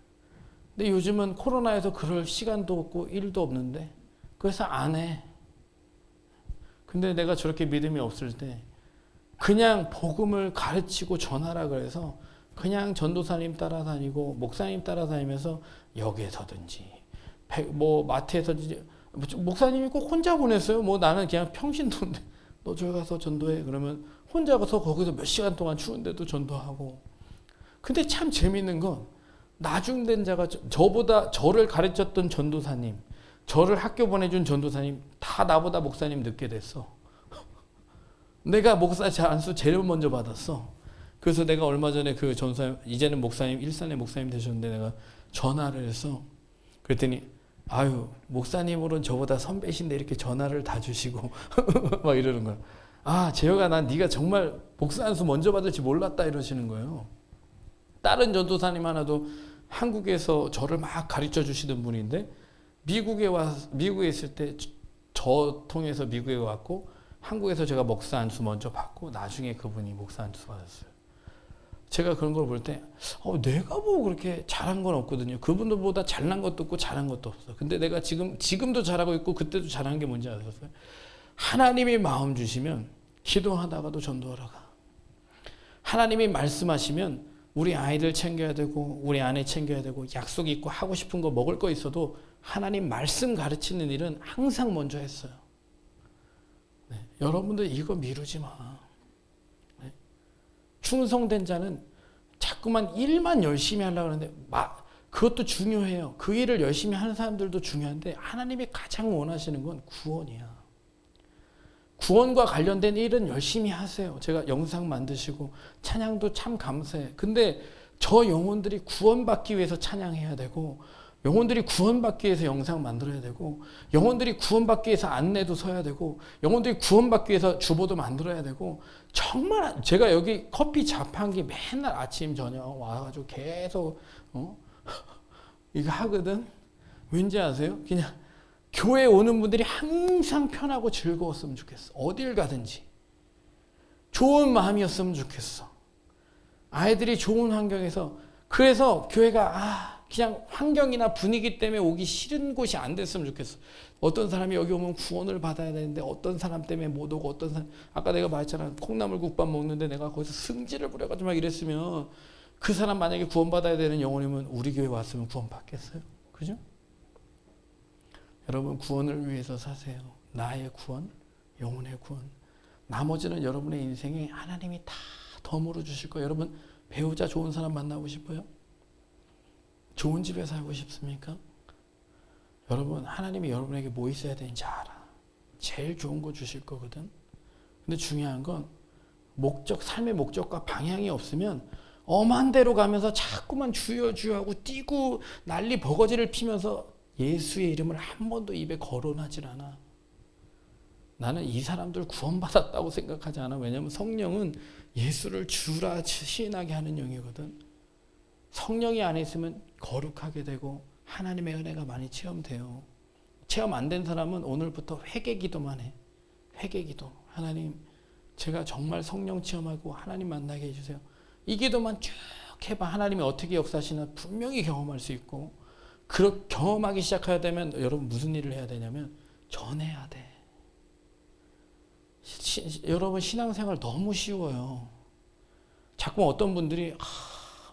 근데 요즘은 코로나에서 그럴 시간도 없고 일도 없는데 그래서 안 해. 근데 내가 저렇게 믿음이 없을 때 그냥 복음을 가르치고 전하라 그래서 그냥 전도사님 따라다니고 목사님 따라다니면서 역에서든지 마트에서든지 목사님이 꼭 혼자 보냈어요. 나는 그냥 평신도인데 너 저기 가서 전도해. 그러면 혼자 가서 거기서 몇 시간 동안 추운데도 전도하고. 근데 참 재밌는 건 나중된 자가 저보다 저를 가르쳤던 전도사님, 저를 학교 보내준 전도사님 다 나보다 목사님 늦게 됐어. 내가 목사 안수 제일 먼저 받았어. 그래서 내가 얼마 전에 그 전도사님, 이제는 목사님, 일산의 목사님 되셨는데 내가 전화를 해서 그랬더니 목사님으로는 저보다 선배신데 이렇게 전화를 다 주시고 막 이러는 거야. 재혁아 난 네가 정말 목사 안수 먼저 받을지 몰랐다 이러시는 거예요. 다른 전도사님 하나도 한국에서 저를 막 가르쳐 주시던 분인데 미국에 있을 때 저 통해서 미국에 왔고 한국에서 제가 목사 안수 먼저 받고 나중에 그분이 목사 안수 받았어요. 제가 그런 걸 볼 때 내가 뭐 그렇게 잘한 건 없거든요. 그분들보다 잘난 것도 없고 잘한 것도 없어. 근데 내가 지금도 잘하고 있고 그때도 잘한 게 뭔지 아셨어요? 하나님이 마음 주시면 기도하다가도 전도하러 가. 하나님이 말씀하시면 우리 아이들 챙겨야 되고 우리 아내 챙겨야 되고 약속 있고 하고 싶은 거 먹을 거 있어도 하나님 말씀 가르치는 일은 항상 먼저 했어요. 여러분들 이거 미루지 마. 네? 충성된 자는 자꾸만 일만 열심히 하려고 하는데 그것도 중요해요. 그 일을 열심히 하는 사람들도 중요한데 하나님이 가장 원하시는 건 구원이야. 구원과 관련된 일은 열심히 하세요. 제가 영상 만드시고 찬양도 참 감사해. 근데 저 영혼들이 구원받기 위해서 찬양해야 되고, 영혼들이 구원받기 위해서 영상 만들어야 되고, 영혼들이 구원받기 위해서 안내도 서야 되고, 영혼들이 구원받기 위해서 주보도 만들어야 되고, 정말 제가 여기 커피 자판기 맨날 아침 저녁 와가지고 계속 이거 하거든. 왠지 아세요? 그냥 교회 오는 분들이 항상 편하고 즐거웠으면 좋겠어. 어딜 가든지 좋은 마음이었으면 좋겠어. 아이들이 좋은 환경에서, 그래서 교회가 그냥 환경이나 분위기 때문에 오기 싫은 곳이 안 됐으면 좋겠어. 어떤 사람이 여기 오면 구원을 받아야 되는데 어떤 사람 때문에 못 오고, 어떤 사람, 아까 내가 말했잖아, 콩나물국밥 먹는데 내가 거기서 승질을 부려가지고 막 이랬으면 그 사람 만약에 구원받아야 되는 영혼이면 우리 교회 왔으면 구원받겠어요? 그죠? 여러분, 구원을 위해서 사세요. 나의 구원, 영혼의 구원. 나머지는 여러분의 인생에 하나님이 다 덤으로 주실 거예요. 여러분, 배우자 좋은 사람 만나고 싶어요? 좋은 집에 살고 싶습니까? 여러분, 하나님이 여러분에게 뭐 있어야 되는지 알아. 제일 좋은 거 주실 거거든. 근데 중요한 건 삶의 목적과 방향이 없으면 엄한 데로 가면서 자꾸만 주여 하고 뛰고 난리 버거지를 피면서 예수의 이름을 한 번도 입에 거론하질 않아. 나는 이 사람들 구원받았다고 생각하지 않아. 왜냐하면 성령은 예수를 주라 시인하게 하는 영이거든. 성령이 안에 있으면 거룩하게 되고 하나님의 은혜가 많이 체험돼요. 체험 안 된 사람은 오늘부터 회개기도만 해. 회개기도. 하나님, 제가 정말 성령 체험하고 하나님 만나게 해주세요. 이 기도만 쭉 해봐. 하나님이 어떻게 역사하시나 분명히 경험할 수 있고, 그렇게 경험하기 시작해야 되면 여러분 무슨 일을 해야 되냐면 전해야 돼. 여러분, 신앙생활 너무 쉬워요. 자꾸 어떤 분들이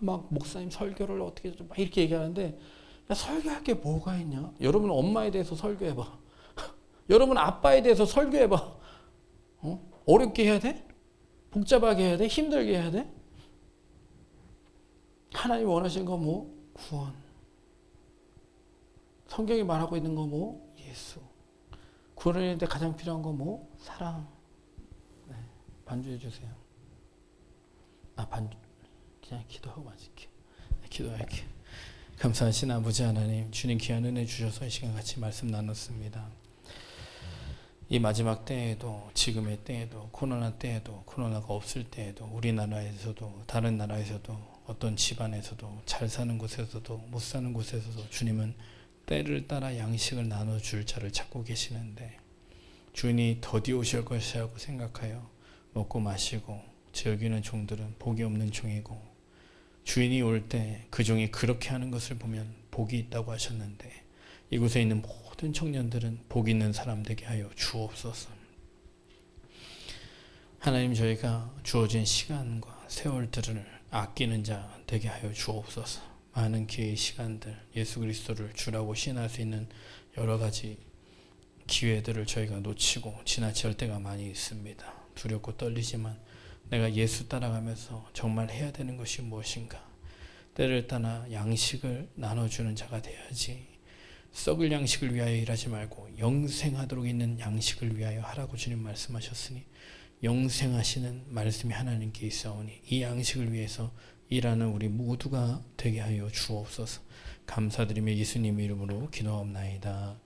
막 목사님 설교를 어떻게 막 이렇게 얘기하는데, 야, 설교할 게 뭐가 있냐? 여러분 엄마에 대해서 설교해봐. 여러분 아빠에 대해서 설교해봐. 어렵게 해야 돼? 복잡하게 해야 돼? 힘들게 해야 돼? 하나님 원하시는 거 뭐? 구원. 성경이 말하고 있는 거 뭐? 예수. 구원하는데 가장 필요한 거 뭐? 사랑. 네, 반주해 주세요. 반주. 그냥 기도하고 마칠게요. 기도할게요. 감사하신 아버지 하나님, 주님 귀한 은혜 주셔서 이 시간 같이 말씀 나눴습니다. 이 마지막 때에도, 지금의 때에도, 코로나 때에도, 코로나가 없을 때에도, 우리나라에서도 다른 나라에서도 어떤 집안에서도 잘 사는 곳에서도 못 사는 곳에서도 주님은 때를 따라 양식을 나눠줄 자를 찾고 계시는데, 주인이 더디 오실 것이라고 생각하여 먹고 마시고 즐기는 종들은 복이 없는 종이고, 주인이 올 때 그 종이 그렇게 하는 것을 보면 복이 있다고 하셨는데, 이곳에 있는 모든 청년들은 복 있는 사람 되게 하여 주옵소서. 하나님, 저희가 주어진 시간과 세월들을 아끼는 자 되게 하여 주옵소서. 많은 기회의 시간들, 예수 그리스도를 주라고 시인할 수 있는 여러 가지 기회들을 저희가 놓치고 지나칠 때가 많이 있습니다. 두렵고 떨리지만 내가 예수 따라가면서 정말 해야 되는 것이 무엇인가? 때를 따라 양식을 나눠주는 자가 되어야지, 썩을 양식을 위하여 일하지 말고 영생하도록 있는 양식을 위하여 하라고 주님 말씀하셨으니, 영생하시는 말씀이 하나님께 있사오니 이 양식을 위해서 일하는 우리 모두가 되게 하여 주옵소서. 감사드리며 예수님 이름으로 기도하옵나이다.